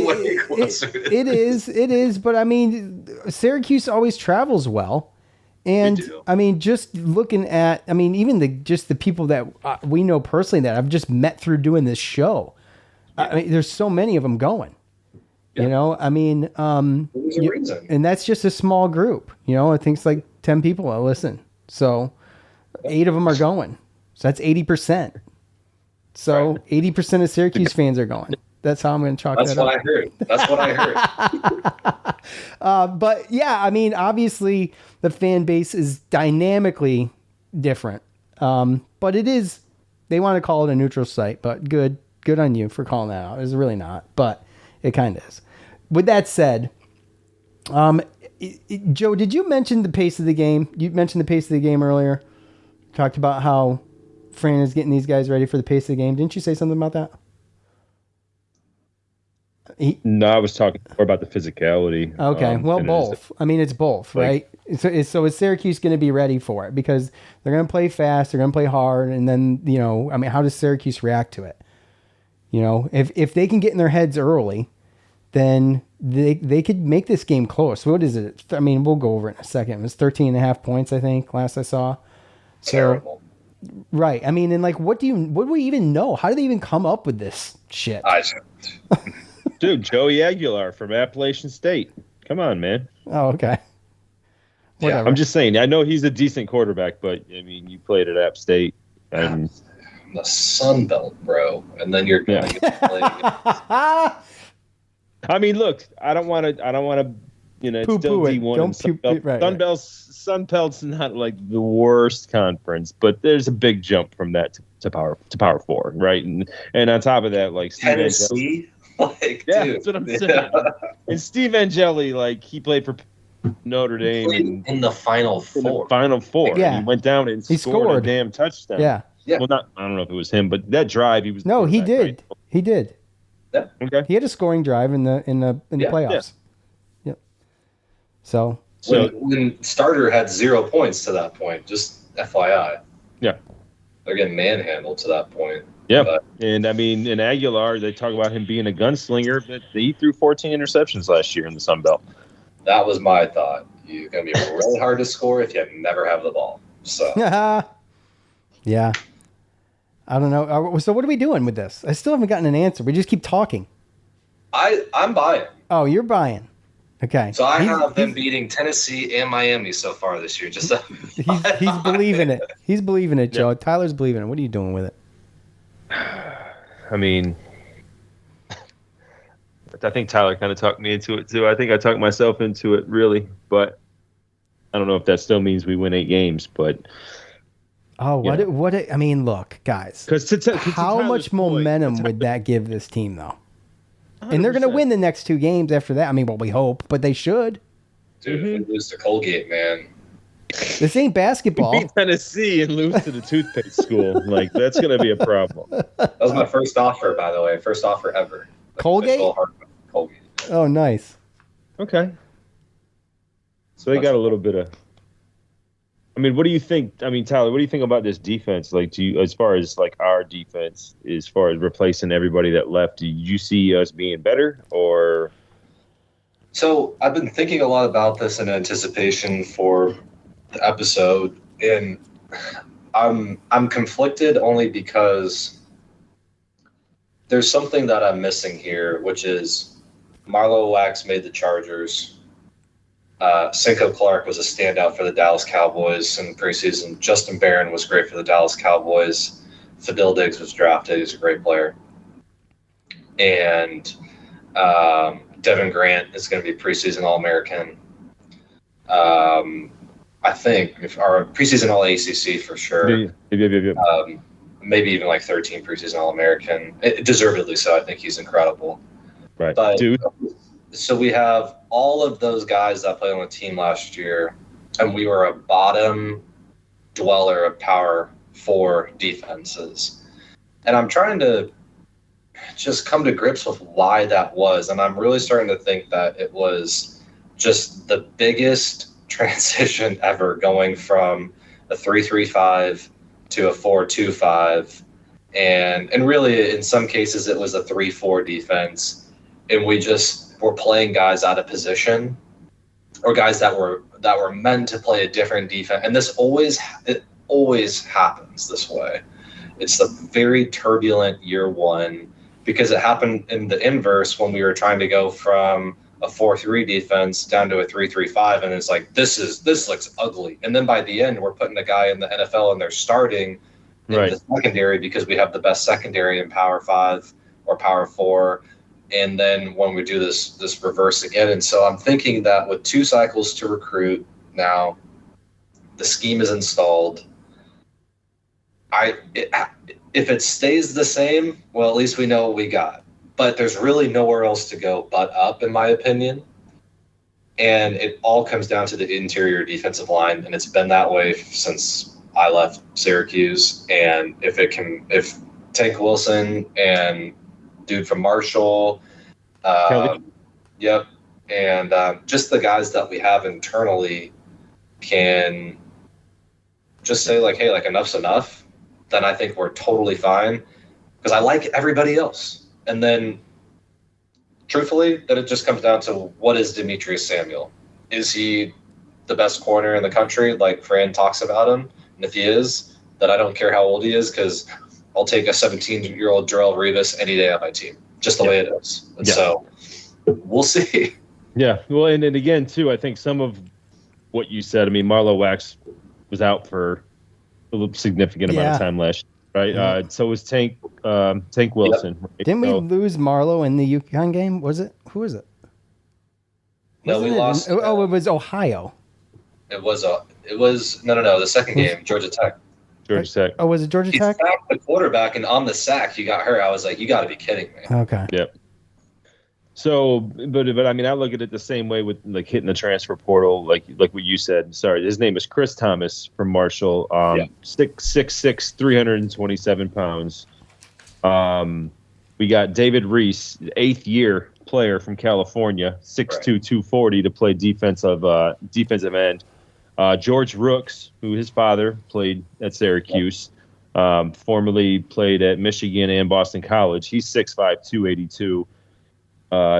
way closer.
It is. But I mean, Syracuse always travels well. And I mean, just looking at, I mean, even the people that we know personally that I've just met through doing this show. I mean, there's so many of them going. Yeah. I mean,
there's a reason.
And that's just a small group. I think it's like 10 people that listen. So 8 of them are going. So that's 80%. So 80% of Syracuse fans are going. That's how I'm going to chalk that up.
That's what I heard.
But yeah, I mean, obviously the fan base is dynamically different. But it is, they want to call it a neutral site, but good on you for calling that out. It's really not, but it kind of is. With that said, Joe, did you mention the pace of the game? You mentioned the pace of the game earlier. Talked about how Fran is getting these guys ready for the pace of the game. Didn't you say something about that?
No, I was talking more about the physicality.
Okay, well, both. I mean, it's both, right? So is Syracuse going to be ready for it? Because they're going to play fast, they're going to play hard, and then, I mean, how does Syracuse react to it? If they can get in their heads early, then they could make this game close. What is it? I mean, we'll go over it in a second. It was 13.5 points, I think, last I saw.
Terrible.
Right. I mean, and like, what do we even know? How do they even come up with this shit?
Dude, Joey Aguilar from Appalachian State. Come on, man.
Oh, okay.
Whatever. Yeah, I'm just saying. I know he's a decent quarterback, but I mean, you played at App State. And
the Sun Belt, bro, and then you're going to get played.
I mean, look, I don't want to. It's still D1 and Sun Belt's not like the worst conference, but there's a big jump from that to Power 4, right? And on top of that, like
Tennessee.
Dude. That's what I'm saying. Yeah. And Steve Angeli, like, he played for Notre Dame
in the Final Four.
Yeah.
And he went down and scored a damn touchdown.
Yeah.
Well, I don't know if it was him, but that drive he was.
No, he did.
Right?
He did.
Yeah.
Okay. He had a scoring drive in the playoffs. Yeah. Yep. So
when Starter had 0 points to that point, just FYI.
Yeah.
They're getting manhandled to that point.
Yeah, and I mean, in Aguilar, they talk about him being a gunslinger, but he threw 14 interceptions last year in the Sun Belt.
That was my thought. You're going to be really hard to score if you never have the ball. So
yeah. I don't know. So what are we doing with this? I still haven't gotten an answer. We just keep talking.
I'm buying.
Oh, you're buying. Okay.
So I have them beating Tennessee and Miami so far this year. Just
he's believing it. He's believing it, Joe. Yeah. Tyler's believing it. What are you doing with it?
I mean, I think Tyler kind of talked me into it too. I think I talked myself into it, really. But I don't know if that still means we win 8 games. But
Oh, I mean, look, guys. How much momentum would that give this team, though? 100%. And they're going to win the next 2 games after that. I mean, well, we hope, but they should.
Dude, if we lose to Colgate, man.
This ain't basketball.
We beat Tennessee and lose to the toothpaste school. Like, that's going to be a problem.
That was my first offer, by the way. First offer ever. Like,
Colgate?
Colgate.
Oh, nice.
Okay. So they got a little bit of... I mean, what do you think? I mean, Tyler, what do you think about this defense? Like, as far as like our defense, as far as replacing everybody that left, do you see us being better or?
So I've been thinking a lot about this in anticipation for the episode, and I'm conflicted only because there's something that I'm missing here, which is Marlo Wax made the Chargers. Cinco Clark was a standout for the Dallas Cowboys in preseason. Justin Barron was great for the Dallas Cowboys. Fadil Diggs was drafted. He's a great player. And Devin Grant is going to be preseason All-American. I think, or preseason All-ACC for sure. Maybe even like 13 preseason All-American. Deservedly so. I think he's incredible.
Right.
But,
dude.
So we have all of those guys that played on the team last year, and we were a bottom dweller of Power 4 defenses. And I'm trying to just come to grips with why that was. And I'm really starting to think that it was just the biggest transition ever, going from a 3-3-5 to a 4-2-5. And really, in some cases, it was a 3-4 defense. And we just were playing guys out of position, or guys that were meant to play a different defense. And it always happens this way. It's a very turbulent year one, because it happened in the inverse when we were trying to go from a 4-3 defense down to a 3-3-5, and it's like this looks ugly. And then by the end, we're putting a guy in the NFL and they're starting in the secondary because we have the best secondary in Power 5 or Power 4. And then when we do this reverse again. And so I'm thinking that with 2 cycles to recruit now, the scheme is installed. If it stays the same, well, at least we know what we got. But there's really nowhere else to go but up, in my opinion. And it all comes down to the interior defensive line, and it's been that way since I left Syracuse. And if Tank Wilson and dude from Marshall, yep, and just the guys that we have internally can just say like, hey, like enough's enough, then I think we're totally fine, because I like everybody else. And then truthfully, then it just comes down to, what is Demetrius Samuel? Is he the best corner in the country like Fran talks about him? And if he is, then I don't care how old he is, because I'll take a 17-year-old Darrelle Revis any day on my team, just the way it is. And so we'll see. Yeah.
Well, and again, too, I think some of what you said, I mean, Marlo Wax was out for a significant amount of time last year, right? So was Tank Wilson.
Yep. Right? Didn't we lose Marlo in the UConn game? Was it? Who was it?
No, we lost.
It was Ohio.
It was no. The second game, Georgia Tech.
Georgia Tech.
Oh, was it Georgia Tech?
He sacked the quarterback, and on the sack, he got hurt. I was like, you got to be kidding me.
Okay.
Yep. So, but I mean, I look at it the same way with like hitting the transfer portal, like what you said. Sorry, his name is Chris Thomas from Marshall. 6'6", 327 pounds. We got David Reese, 8th year player from California, 6'2", 240 to play defensive end. George Rooks, who his father played at Syracuse, formerly played at Michigan and Boston College. He's 6'5", 282.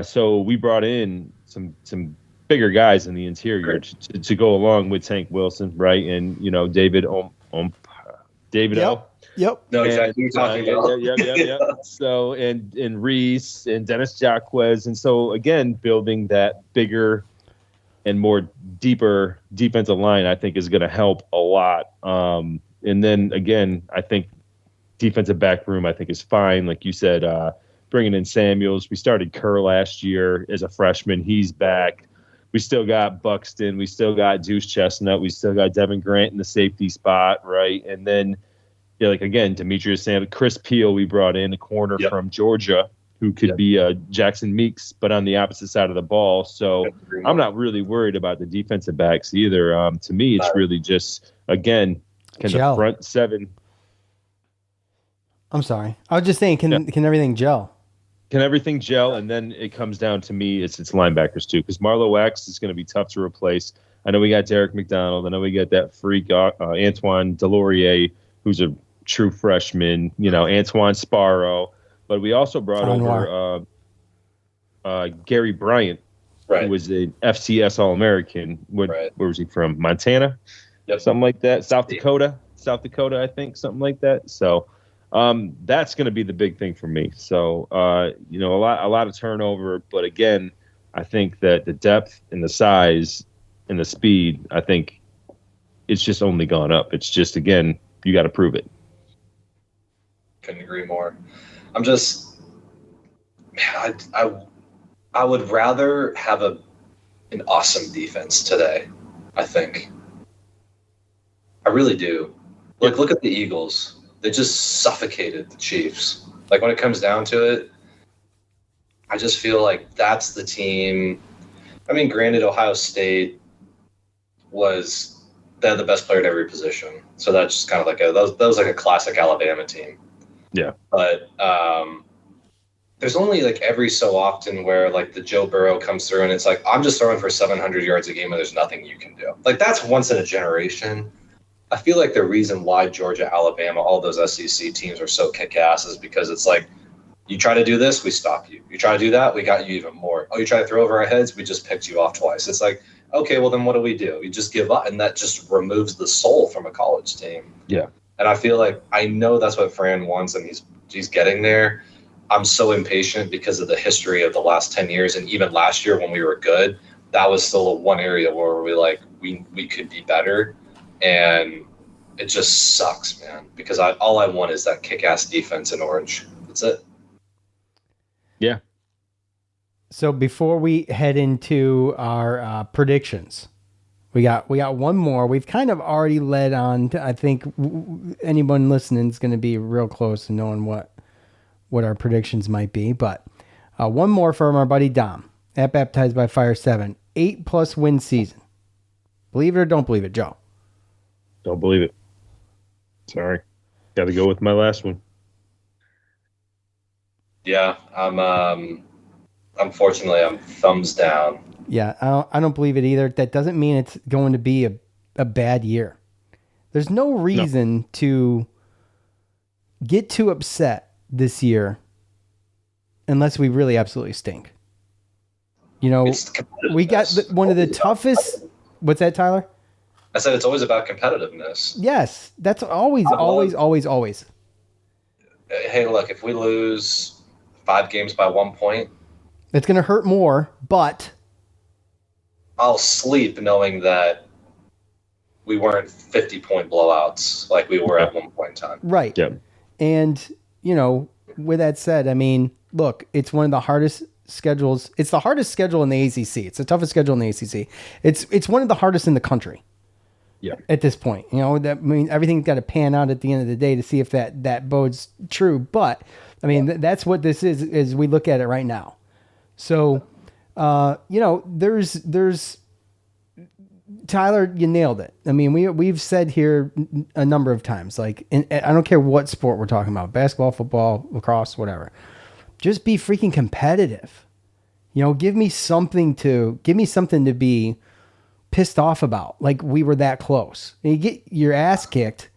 So we brought in some bigger guys in the interior to go along with Tank Wilson, right? And David David O.
Yep. No, exactly. You're talking about.
Yep. So and Reese and Dennis Jacquez, and so again, building that bigger and more deeper defensive line, I think, is going to help a lot. And then again, I think defensive back room, I think, is fine. Like you said, bringing in Samuels. We started Kerr last year as a freshman. He's back. we still got Buxton, we still got Deuce Chestnut, we still got Devin Grant in the safety spot, right? And then, like again, Demetrius Sanders, Chris Peel, we brought in a corner from Georgia who could be Jackson Meeks, but on the opposite side of the ball. So I'm not really worried about the defensive backs either. To me, it's really just, again, can the front seven.
I'm sorry. I was just saying, can everything gel?
Can everything gel? And then it comes down to me, it's linebackers too, because Marlo X is going to be tough to replace. I know we got Derek McDonald. I know we got that freak Antoine Delorier, who's a true freshman, Antoine Sparrow. But we also brought over Gary Bryant, who was an FCS All-American. Where was he from? Montana?
Yep.
Something like that. South Dakota, I think, something like that. So that's going to be the big thing for me. So, a lot of turnover. But again, I think that the depth and the size and the speed, I think it's just only gone up. It's just, again, you got to prove it.
Couldn't agree more. I'm just, man, I would rather have an awesome defense today, I think. I really do. Look at the Eagles. They just suffocated the Chiefs. Like, when it comes down to it, I just feel like that's the team. I mean, granted, Ohio State they had the best player at every position. So that's just kind of like that was like a classic Alabama team.
Yeah.
But there's only like every so often where like the Joe Burrow comes through and it's like, I'm just throwing for 700 yards a game and there's nothing you can do. Like, that's once in a generation. I feel like the reason why Georgia, Alabama, all those SEC teams are so kick-ass is because it's like, you try to do this, we stop you. You try to do that, we got you even more. Oh, you try to throw over our heads, we just picked you off twice. It's like, okay, well then what do? You just give up, and that just removes the soul from a college team.
Yeah.
And I feel like I know that's what Fran wants, and he's getting there. I'm so impatient because of the history of the last 10 years, and even last year when we were good, that was still one area where we could be better, and it just sucks, man. Because all I want is that kick-ass defense in orange. That's it.
Yeah.
So before we head into our predictions, we got one more. We've kind of already led on to, I think anyone listening is going to be real close to knowing what our predictions might be. But one more from our buddy Dom at Baptized by Fire 7, 8+ win season. Believe it or don't believe it, Joe?
Don't believe it. Sorry. Got to go with my last one.
Yeah, unfortunately, I'm thumbs down.
Yeah, I don't believe it either. That doesn't mean it's going to be a bad year. There's no reason to get too upset this year unless we really absolutely stink. We got one of the toughest. What's that, Tyler?
I said it's always about competitiveness.
Yes, that's always.
Hey, look, if we lose 5 games by 1 point,
it's going to hurt more, but
I'll sleep knowing that we weren't 50-point blowouts like we were at one point in time.
Right.
Yeah.
And, with that said, I mean, look, it's one of the hardest schedules. It's the hardest schedule in the ACC. It's the toughest schedule in the ACC. It's one of the hardest in the country.
Yeah.
At this point, everything's got to pan out at the end of the day to see if that bodes true. But I mean, that's what this is as we look at it right now. So, there's Tyler, you nailed it. I mean, we've said here a number of times, like, I don't care what sport we're talking about, basketball, football, lacrosse, whatever. Just be freaking competitive. Give me something to be pissed off about. Like, we were that close. And you get your ass kicked,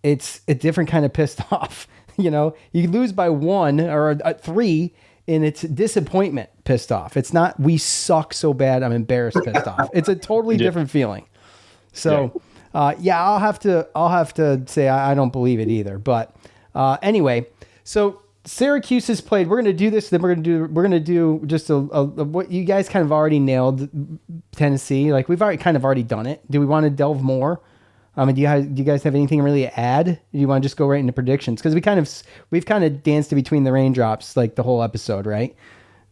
it's a different kind of pissed off. You lose by 1 or 3 and it's disappointment pissed off. It's not, we suck so bad, I'm embarrassed pissed off. It's a totally different feeling. So, I'll have to say I don't believe it either. But anyway, so Syracuse has played. We're going to do this. Then we're going to do just a what you guys kind of already nailed. Tennessee, like we've already done it. Do we want to delve more? Do you guys have anything really to add? Do you want to just go right into predictions? Because we've kind of danced in between the raindrops like the whole episode, right?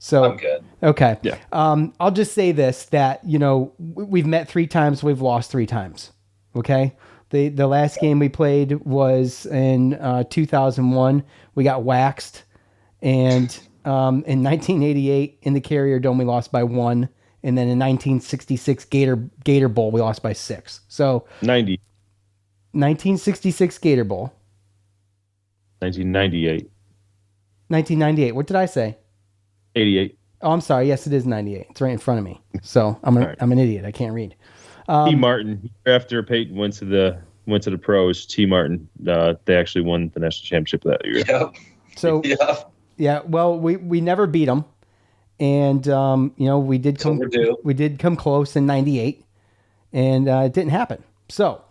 So
I'm good.
Okay.
Yeah.
I'll just say this, that, we've met 3 times, we've lost 3 times. Okay. The last game we played was in 2001. We got waxed. And in 1988 in the Carrier Dome, we lost by 1. And then in 1966 Gator Bowl, we lost by 6. So 1966 Gator Bowl.
1998.
1998. What did I say?
88.
Oh, I'm sorry. Yes, it is 98. It's right in front of me. So I'm an idiot. I can't read.
T. Martin, after Peyton went to the pros, T. Martin, they actually won the national championship that year.
Yep.
So yeah. Well, we never beat them, and we did come close in '98, and it didn't happen. So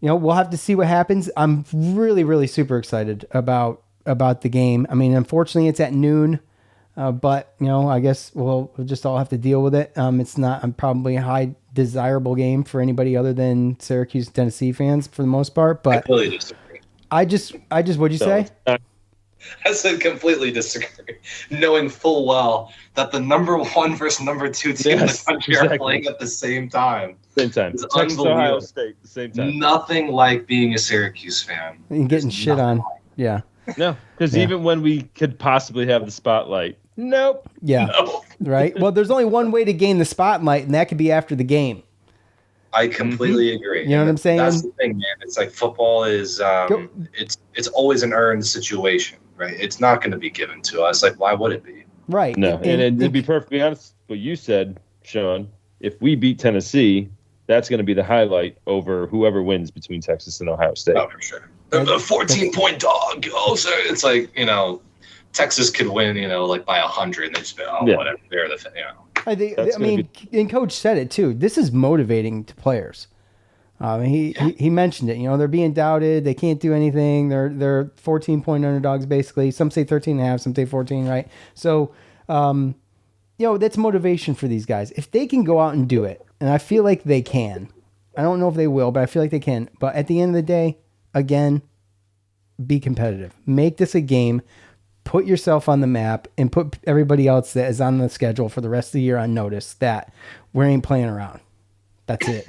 we'll have to see what happens. I'm really, really super excited about the game. I mean, unfortunately, it's at noon. But I guess we'll just all have to deal with it. It's not probably a high desirable game for anybody other than Syracuse, Tennessee fans for the most part. But
completely disagree.
I just, what'd you say?
I said completely disagree, knowing full well that the number 1 versus number 2 team in the country are playing at the same time.
It's
Texas,
Ohio State, the same time.
Nothing like being a Syracuse fan.
And getting shit on. Yeah.
No, because even when we could possibly have the spotlight, nope.
Yeah.
No.
Right. Well, there's only one way to gain the spotlight, and that could be after the game.
I completely agree.
You know what I'm saying?
That's the thing, man. It's like football is it's always an earned situation, right? It's not going to be given to us. Like, why would it be?
Right.
No. And to be perfectly honest, what you said, Sean, if we beat Tennessee, that's going to be the highlight over whoever wins between Texas and Ohio State.
Oh, for sure. A 14-point dog. Oh, so it's like, Texas could win, like by 100, and they just be, whatever. They're the,
I mean, and Coach said it too. This is motivating to players. He mentioned it. They're being doubted. They can't do anything. They're 14-point underdogs basically. Some say 13.5. Some say 14. Right. So, that's motivation for these guys. If they can go out and do it, and I feel like they can. I don't know if they will, but I feel like they can. But at the end of the day, again, be competitive. Make this a game. Put yourself on the map and put everybody else that is on the schedule for the rest of the year on notice that we ain't playing around. That's it.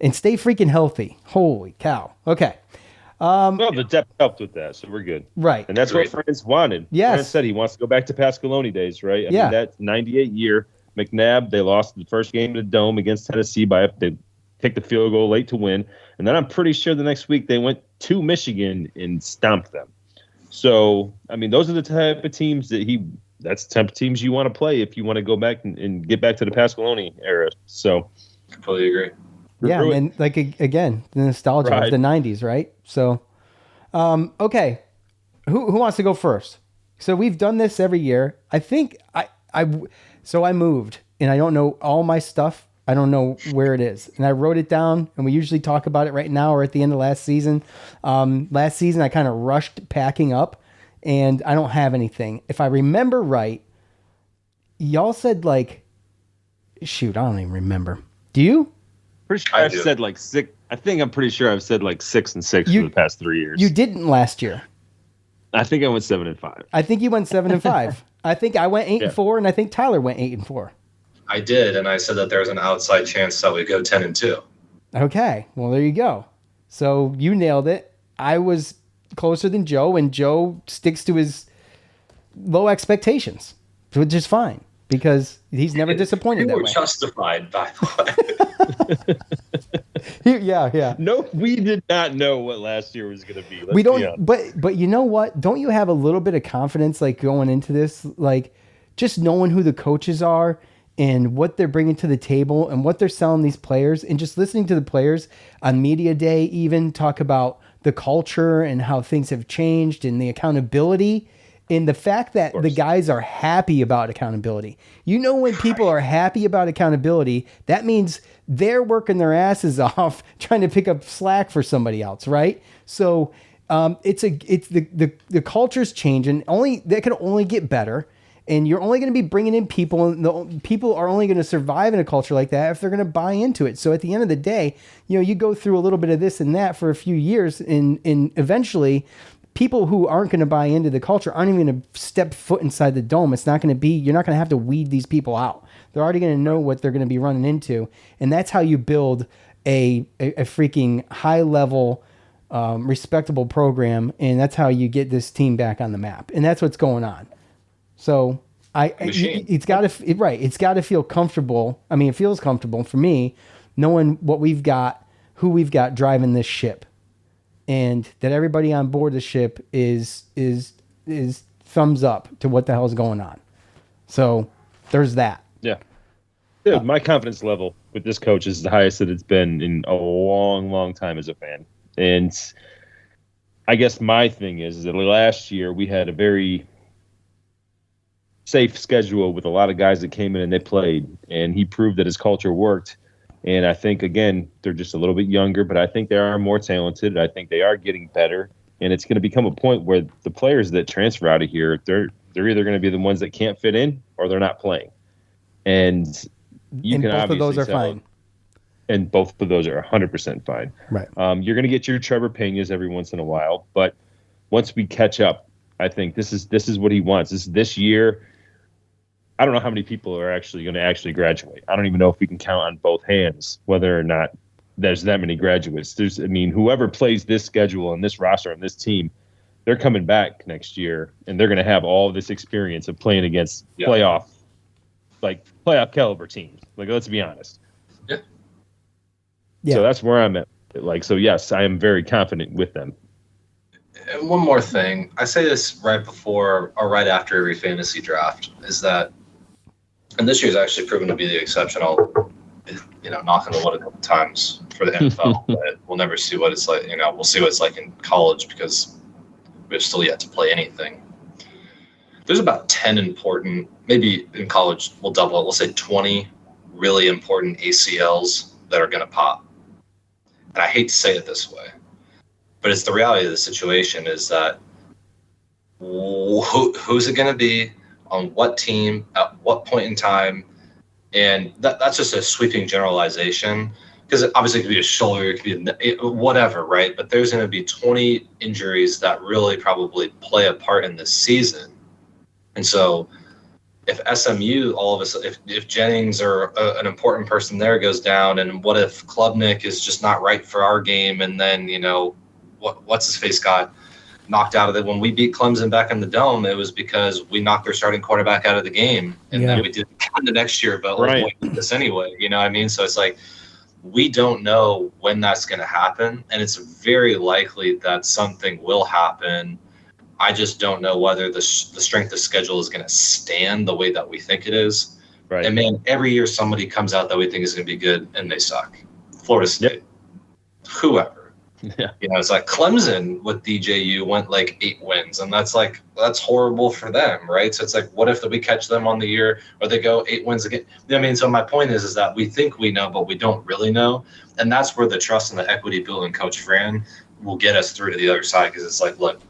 And stay freaking healthy. Holy cow. Okay.
Well, the depth helped with that, so we're good.
Right.
And that's what France wanted.
Yes.
France said he wants to go back to Pasqualoni days, right? I mean, that 98 year, McNabb, they lost the first game in the Dome against Tennessee they kicked the field goal late to win. And then I'm pretty sure the next week they went to Michigan and stomped them. So, I mean, those are the type of teams that's the type of teams you want to play if you want to go back and get back to the Pasqualoni era. So,
completely agree.
Yeah, and again, the nostalgia of the 90s, right? So, okay. Who wants to go first? So we've done this every year. I think I moved, and I don't know all my stuff. I don't know where it is. And I wrote it down, and we usually talk about it right now or at the end of last season. Last season, I kind of rushed packing up, and I don't have anything. If I remember right, y'all said shoot, I don't even remember. Do you?
Pretty sure I've said 6. I think I'm pretty sure I've said 6 and 6 for the past 3 years.
You didn't last year.
I think I went 7 and 5.
I think you went 7 and 5. I think I went 8 and 4, and I think Tyler went 8 and 4.
I did, and I said that there was an outside chance that we go 10 and 2.
Okay, well there you go. So you nailed it. I was closer than Joe, and Joe sticks to his low expectations, which is fine because he's never disappointed that way.
Justified, by the
way. Yeah.
No, we did not know what last year was going to be.
We don't, but you know what? Don't you have a little bit of confidence going into this, just knowing who the coaches are and what they're bringing to the table and what they're selling these players, and just listening to the players on media day even talk about the culture and how things have changed and the accountability and the fact that the guys are happy about accountability. When people are happy about accountability, that means they're working their asses off trying to pick up slack for somebody else, right? So the culture's changing. That can only get better. And you're only going to be bringing in people, and the people are only going to survive in a culture like that if they're going to buy into it. So at the end of the day, you go through a little bit of this and that for a few years, and eventually people who aren't going to buy into the culture aren't even going to step foot inside the dome. It's not going to be, you're not going to have to weed these people out. They're already going to know what they're going to be running into. And that's how you build a freaking high level, respectable program. And that's how you get this team back on the map. And that's what's going on. So it's got to, right. It's got to feel comfortable. I mean, it feels comfortable for me knowing what we've got, who we've got driving this ship. And that everybody on board the ship is thumbs up to what the hell is going on. So there's that.
Yeah. Dude, my confidence level with this coach is the highest that it's been in a long, long time as a fan. And I guess my thing is that last year we had a very safe schedule with a lot of guys that came in and they played. And he proved that his culture worked. And I think, again, they're just a little bit younger, but I think they are more talented. I think they are getting better. And it's going to become a point where the players that transfer out of here, they're either going to be the ones that can't fit in or they're not playing. And you can
both of those are
tell,
fine.
And both of those are 100% fine.
Right.
You're going to get your Trevor Peñas every once in a while. But once we catch up, I think this is what he wants. This year, I don't know how many people are actually going to actually graduate. I don't even know if we can count on both hands whether or not there's that many graduates. Whoever plays this schedule and this roster and this team, they're coming back next year and they're going to have all this experience of playing against playoff caliber teams. Like, let's be honest.
Yeah.
So that's where I'm at. So yes, I am very confident with them.
And one more thing, I say this right before or right after every fantasy draft, is that, and this year's actually proven to be the exception. I'll, knock on the wood a couple times for the NFL, but we'll never see what it's like. We'll see what it's like in college because we've still yet to play anything. There's about 10 important, maybe in college we'll double it, we'll say 20 really important ACLs that are going to pop. And I hate to say it this way, but it's the reality of the situation is that who's it going to be on what team at what point in time? And that's just a sweeping generalization because obviously it could be a shoulder, it could be whatever, right? But there's going to be 20 injuries that really probably play a part in this season. And so if SMU, all of us, if Jennings or an important person there goes down, and what if Klubnik is just not right for our game, and then, what's his face got knocked out of it. When we beat Clemson back in the Dome, it was because we knocked their starting quarterback out of the game. And then we did it again the next year, but we did this anyway, you know what I mean? So it's like, we don't know when that's going to happen. And it's very likely that something will happen. I just don't know whether the strength of schedule is going to stand the way that we think it is. Right. And man, every year somebody comes out that we think is going to be good and they suck. Florida State, whoever. Yeah. It's like Clemson with DJU went like 8 wins, and that's horrible for them, right? So it's like, what if we catch them on the year or they go 8 wins again? I mean, so my point is that we think we know, but we don't really know, and that's where the trust and the equity building Coach Fran will get us through to the other side. Because it's like, look,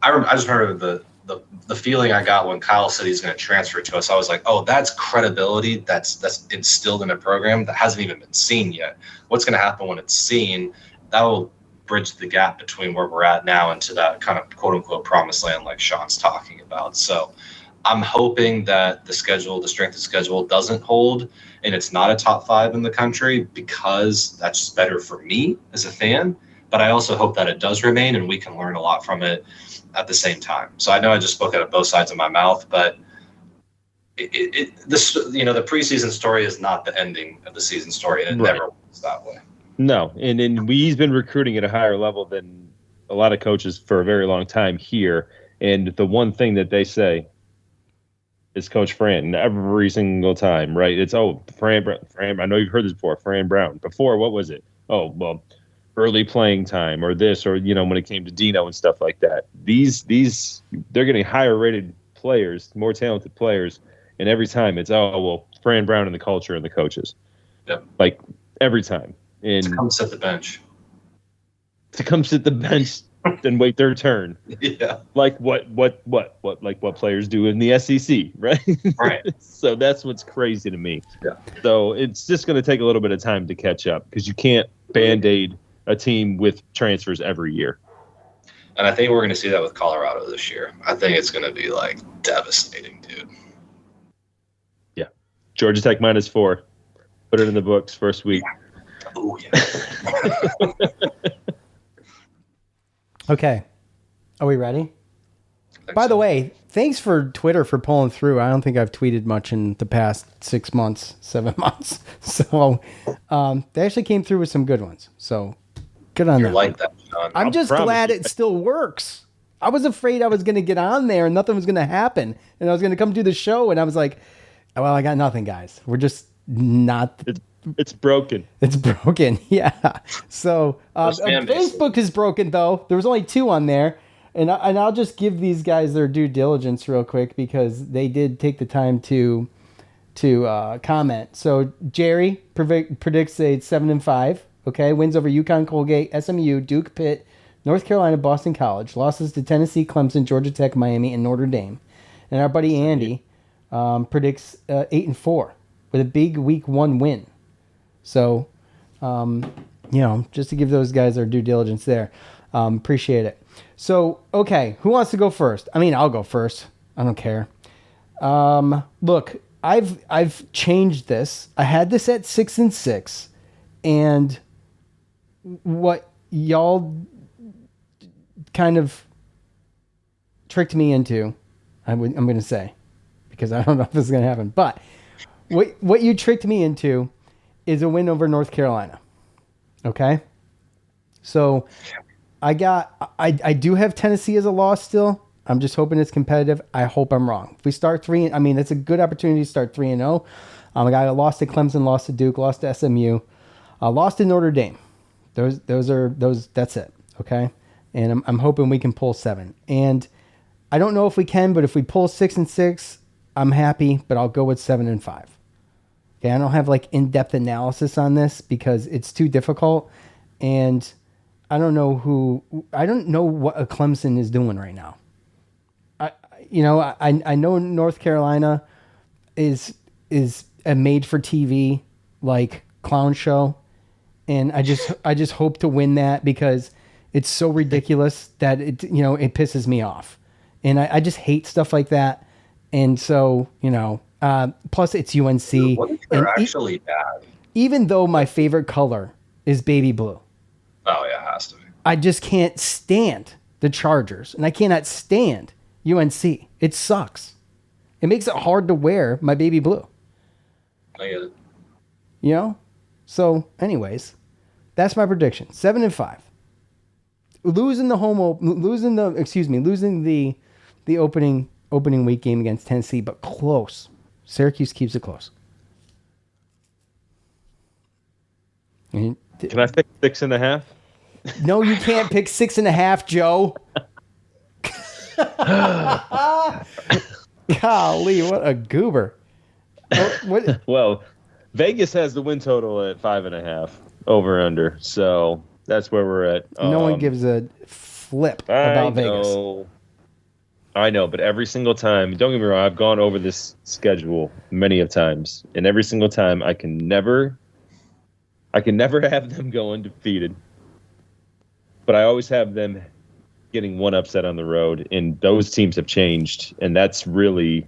I just remember the feeling I got when Kyle said he's going to transfer to us. I was like, oh, that's credibility that's instilled in a program that hasn't even been seen yet. What's going to happen when it's seen? That will bridge the gap between where we're at now and to that kind of quote unquote promised land like Sean's talking about. So I'm hoping that the strength of schedule doesn't hold and it's not a top 5 in the country, because that's just better for me as a fan. But I also hope that it does remain and we can learn a lot from it at the same time. So I know I just spoke out of both sides of my mouth, but the preseason story is not the ending of the season story, and it never was that way.
No, and he's been recruiting at a higher level than a lot of coaches for a very long time here. And the one thing that they say is Coach Fran every single time, right? It's, Fran. I know you've heard this before, Fran Brown. Before, what was it? Oh, well, early playing time or this, or, when it came to Dino and stuff like that. These they're getting higher rated players, more talented players. And every time it's, Fran Brown and the culture and the coaches.
Yep.
Like every time. And
to come sit the bench.
And wait their turn.
Yeah.
Like what players do in the SEC, right?
Right.
So that's what's crazy to me.
Yeah.
So it's just going to take a little bit of time to catch up, because you can't Band-Aid a team with transfers every year.
And I think we're going to see that with Colorado this year. I think it's going to be like devastating, dude.
Yeah. Georgia Tech -4. Put it in the books first week.
Oh, yeah.
Okay. Are we ready? By the way, thanks for Twitter for pulling through. I don't think I've tweeted much in the past 6 months, 7 months. So they actually came through with some good ones. So good on them.
Like that, Sean.
I'm just glad it still works. I was afraid I was going to get on there and nothing was going to happen. And I was going to come do the show and I was like, well, I got nothing, guys. We're just not...
It's broken.
It's broken, yeah. So Facebook is broken, though. There was only 2 on there. And I'll just give these guys their due diligence real quick because they did take the time to comment. So Jerry predicts a 7-5. Okay, wins over UConn, Colgate, SMU, Duke, Pitt, North Carolina, Boston College. Losses to Tennessee, Clemson, Georgia Tech, Miami, and Notre Dame. And our buddy Andy predicts 8-4 with a big Week 1 win. So, just to give those guys their due diligence there. Appreciate it. So, okay, who wants to go first? I mean, I'll go first. I don't care. Look, I've changed this. I had this at 6-6, and what y'all kind of tricked me into, I'm going to say, because I don't know if this is going to happen, but what you tricked me into is a win over North Carolina. Okay? So I do have Tennessee as a loss still. I'm just hoping it's competitive. I hope I'm wrong. If we start 3, it's a good opportunity to start 3-0. I got a loss to Clemson, lost to Duke, lost to SMU, lost to Notre Dame. That's it. Okay? And I'm hoping we can pull 7. And I don't know if we can, but if we pull 6-6, I'm happy, but I'll go with 7-5. Okay, I don't have in-depth analysis on this because it's too difficult, and I don't know what a Clemson is doing right now. I know North Carolina is a made-for-TV clown show, and I just hope to win that because it's so ridiculous that it pisses me off, and I just hate stuff like that, and so plus it's UNC.
What if they're actually bad?
Even though my favorite color is baby blue.
Oh, yeah, it has to be.
I just can't stand the Chargers, and I cannot stand UNC. It sucks. It makes it hard to wear my baby blue.
I get it.
So, anyways, that's my prediction. 7-5. Losing the opening week game against Tennessee, but close. Syracuse keeps it close.
Can I pick 6.5?
No, you can't pick 6.5, Joe. Golly, what a goober. What?
Well, Vegas has the win total at 5.5 over under, so that's where we're at.
No one gives a flip about Vegas.
I know, but every single time, don't get me wrong, I've gone over this schedule many of times, and every single time I can never have them go undefeated. But I always have them getting one upset on the road, and those teams have changed, and that's really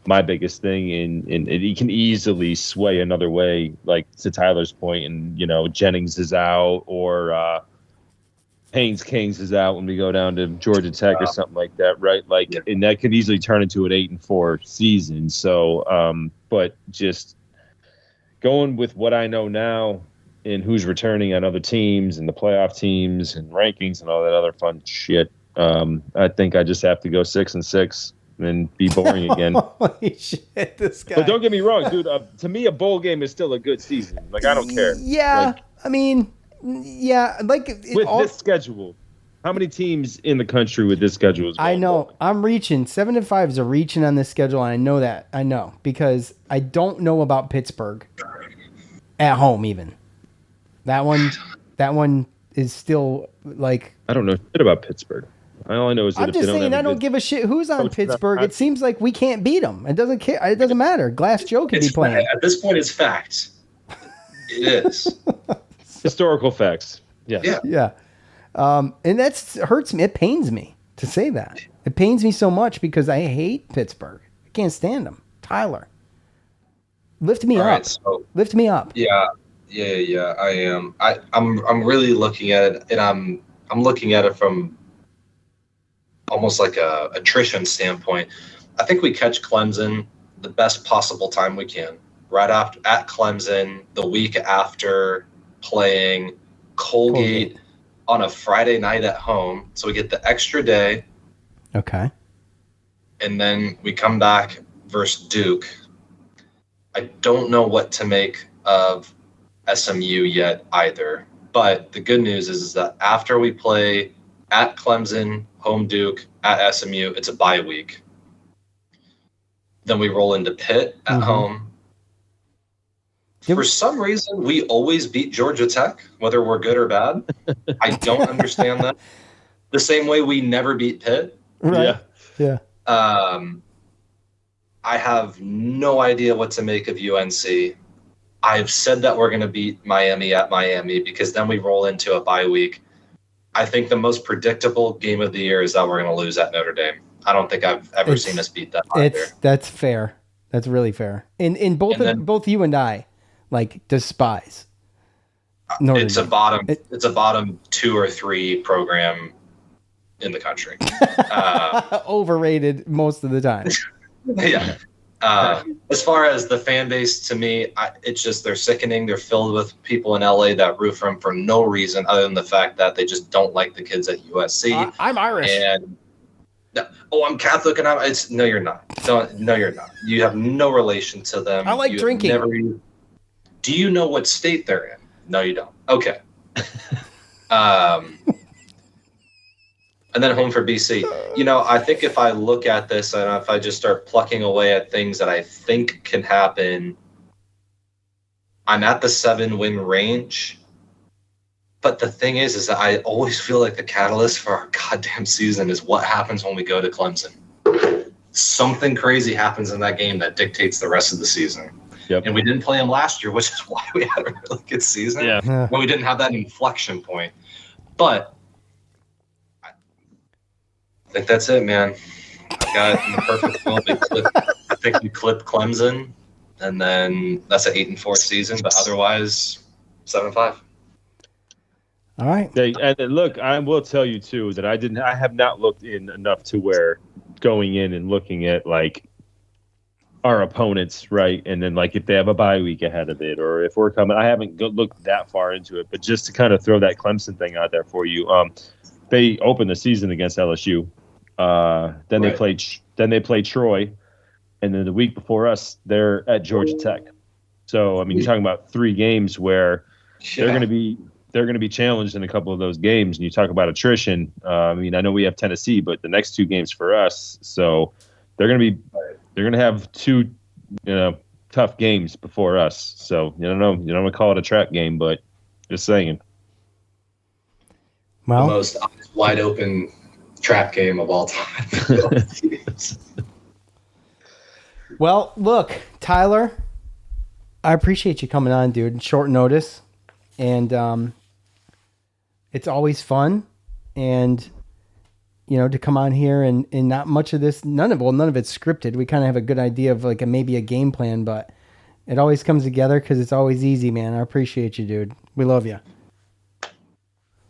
my biggest thing. And it can easily sway another way, like to Tyler's point, and Jennings is out or Haynes Kings is out when we go down to Georgia Tech or something like that, right? And that could easily turn into an 8-4 season. So, but just going with what I know now and who's returning on other teams and the playoff teams and rankings and all that other fun shit, I think I just have to go 6-6 and be boring again.
Holy shit, this guy.
But don't get me wrong, dude. To me, a bowl game is still a good season. I don't care.
Yeah, yeah,
with this schedule, how many teams in the country with this schedule is going?
I know. I'm reaching. 7-5 is a reaching on this schedule, and I know that. I know because I don't know about Pittsburgh at home. Even that one is still I
don't know shit about Pittsburgh. All I know is that
I'm just saying I don't give a shit who's on Pittsburgh. It seems like we can't beat them. It doesn't care. It doesn't matter. Glass Joe could be playing.
At this point, it's facts. It is.
Historical facts. Yes.
Yeah.
And that's hurts me. It pains me to say that. It pains me so much because I hate Pittsburgh. I can't stand them. Tyler, lift me up.
Right, so,
lift me up.
Yeah, I am. I'm really looking at it, and I'm looking at it from almost like a attrition standpoint. I think we catch Clemson the best possible time we can. Right after at Clemson, the week after playing Colgate on a Friday night at home. So we get the extra day.
Okay.
And then we come back versus Duke. I don't know what to make of SMU yet either. But the good news is that after we play at Clemson, home Duke, at SMU, it's a bye week. Then we roll into Pitt at home. For some reason, we always beat Georgia Tech, whether we're good or bad. I don't understand that. The same way we never beat Pitt.
Right. Yeah.
I have no idea what to make of UNC. I've said that we're going to beat Miami at Miami because then we roll into a bye week. I think the most predictable game of the year is that we're going to lose at Notre Dame. I don't think I've ever seen us beat that either.
That's fair. That's really fair. In both you and I despise Notre Dame.
It's a bottom 2 or 3 program in the country.
Overrated most of the time.
Yeah. As far as the fan base, to me, it's just they're sickening. They're filled with people in LA that root for them for no reason other than the fact that they just don't like the kids at USC.
I'm Irish.
And I'm Catholic, and no, you're not. No, you're not. You have no relation to them.
I like drinking.
Do you know what state they're in? No, you don't. Okay. And then home for BC. I think if I look at this and if I just start plucking away at things that I think can happen, I'm at the 7-win range. But the thing is that I always feel like the catalyst for our goddamn season is what happens when we go to Clemson. Something crazy happens in that game that dictates the rest of the season.
Yep.
And we didn't play them last year, which is why we had a really good season.
Yeah.
When we didn't have that inflection point. But I think that's it, man. I got it in the perfect film. I think we clip Clemson, and then that's an 8-4 season. But otherwise, 7-5.
All right.
And look, I will tell you too that I have not looked in enough to where going in and looking at our opponents, right? And then if they have a bye week ahead of it, or if we're coming, I haven't looked that far into it, but just to kind of throw that Clemson thing out there for you. They opened the season against LSU. Then they played Troy, and then the week before us, they're at Georgia Tech. So you're talking about 3 games where they're going to be challenged in a couple of those games. And you talk about attrition. I know we have Tennessee, but the next 2 games for us, so they're going to have 2, tough games before us. So you don't want to call it a trap game, but just saying.
Well, the most wide open trap game of all time.
Well, look, Tyler, I appreciate you coming on, dude. Short notice. And it's always fun. And, to come on here and not much of this, none of it's scripted. We kind of have a good idea of maybe a game plan, but it always comes together because it's always easy, man. I appreciate you, dude. We love you.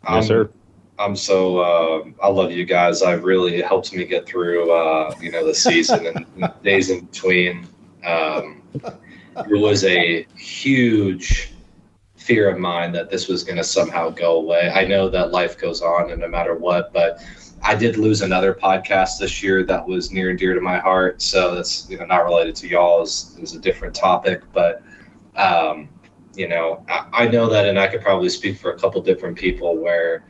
Yes, sir.
I'm so I love you guys. It helps me get through the season and the days in between. It was a huge fear of mine that this was going to somehow go away. I know that life goes on and no matter what, but I did lose another podcast this year that was near and dear to my heart. So that's not related to y'all. It was a different topic, but I know that, and I could probably speak for a couple different people where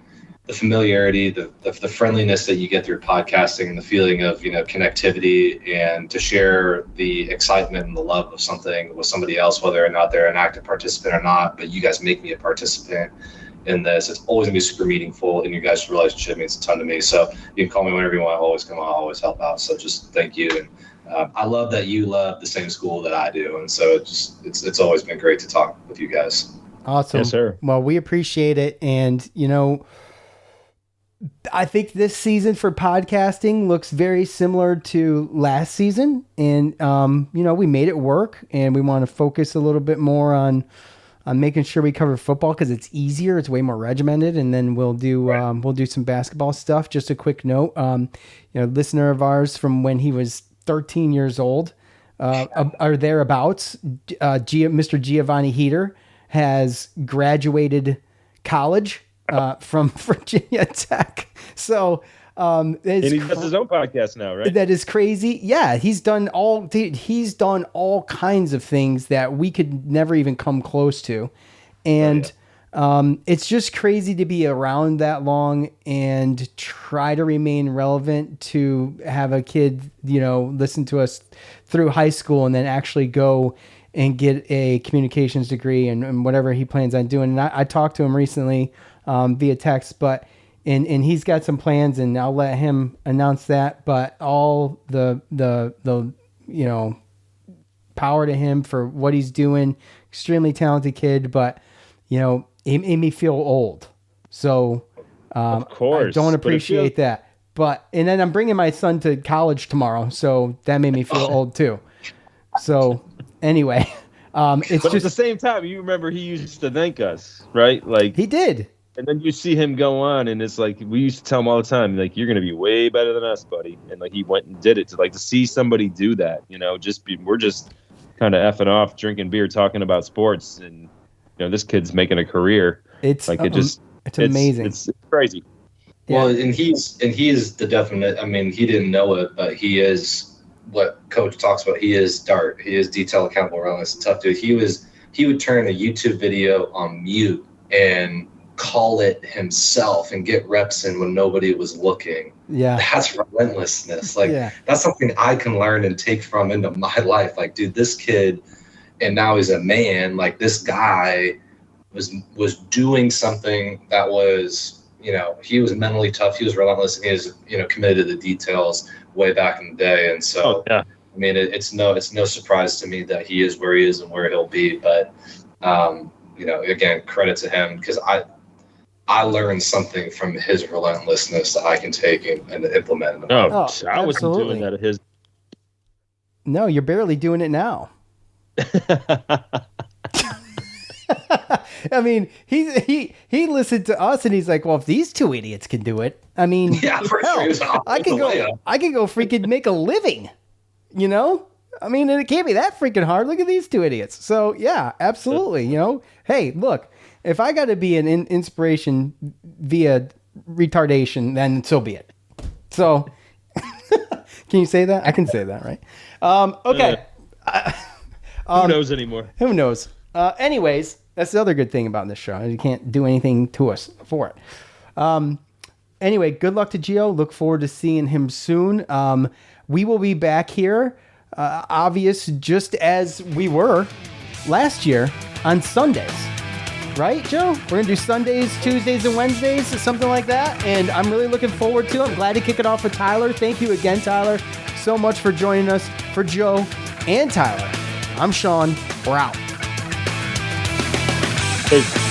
the familiarity, the friendliness that you get through podcasting, and the feeling of connectivity, and to share the excitement and the love of something with somebody else, whether or not they're an active participant or not, but you guys make me a participant in this. It's always gonna be super meaningful, and your guys' relationship means a ton to me. So you can call me whenever you want. I'll always come on. I'll always help out. So just thank you, and I love that you love the same school that I do, and so it's always been great to talk with you guys.
Awesome.
Yes, sir.
Well, we appreciate it, and I think this season for podcasting looks very similar to last season. And, we made it work, and we want to focus a little bit more on making sure we cover football because it's easier. It's way more regimented. And then we'll do some basketball stuff. Just a quick note, listener of ours from when he was 13 years old, or thereabouts, Mr. Giovanni Heater has graduated college from Virginia Tech. So
and he does his own podcast now, right?
That is crazy. Yeah, he's done all kinds of things that we could never even come close to. And it's just crazy to be around that long and try to remain relevant, to have a kid, listen to us through high school and then actually go and get a communications degree and whatever he plans on doing. And I talked to him recently via text, but and he's got some plans, and I'll let him announce that. But all the power to him for what he's doing. Extremely talented kid, but it made me feel old. So
of course,
I don't appreciate that. And then I'm bringing my son to college tomorrow, so that made me feel old too. So anyway, but
at the same time, you remember he used to thank us, right? Like
he did.
And then you see him go on, and it's like we used to tell him all the time, like, you're going to be way better than us, buddy. And like he went and did it. To see somebody do that, we're just kind of effing off, drinking beer, talking about sports, and this kid's making a career.
It's
like
it's amazing.
It's crazy.
Yeah. Well, and he is the definite. I mean, he didn't know it, but he is what Coach talks about. He is DART. He is detail accountable relentless, tough dude. He would turn a YouTube video on mute and call it himself and get reps in when nobody was looking.
Yeah,
that's relentlessness. That's something I can learn and take from into my life. Like, dude, this kid, and now he's a man. Like, this guy was doing something that was, he was mentally tough. He was relentless, and he was, committed to the details way back in the day. And so, I mean, it's no surprise to me that he is where he is and where he'll be. But, again, credit to him, because I learned something from his relentlessness that I can take and implement.
I wasn't doing that at his.
No, you're barely doing it now. I mean, he listened to us and he's like, well, if these two idiots can do it, I mean, I can go freaking make a living, I mean, and it can't be that freaking hard. Look at these two idiots. So yeah, absolutely. Hey, look, if I got to be an inspiration via retardation, then so be it. So can you say that? I can say that, right? Okay.
Who knows anymore?
Who knows? Anyways, that's the other good thing about this show. You can't do anything to us for it. Anyway, good luck to Gio. Look forward to seeing him soon. We will be back here, obvious, just as we were last year on Sundays. Right, Joe? We're going to do Sundays, Tuesdays, and Wednesdays, something like that. And I'm really looking forward to it. I'm glad to kick it off with Tyler. Thank you again, Tyler, so much for joining us. For Joe and Tyler, I'm Sean. We're out.
Peace.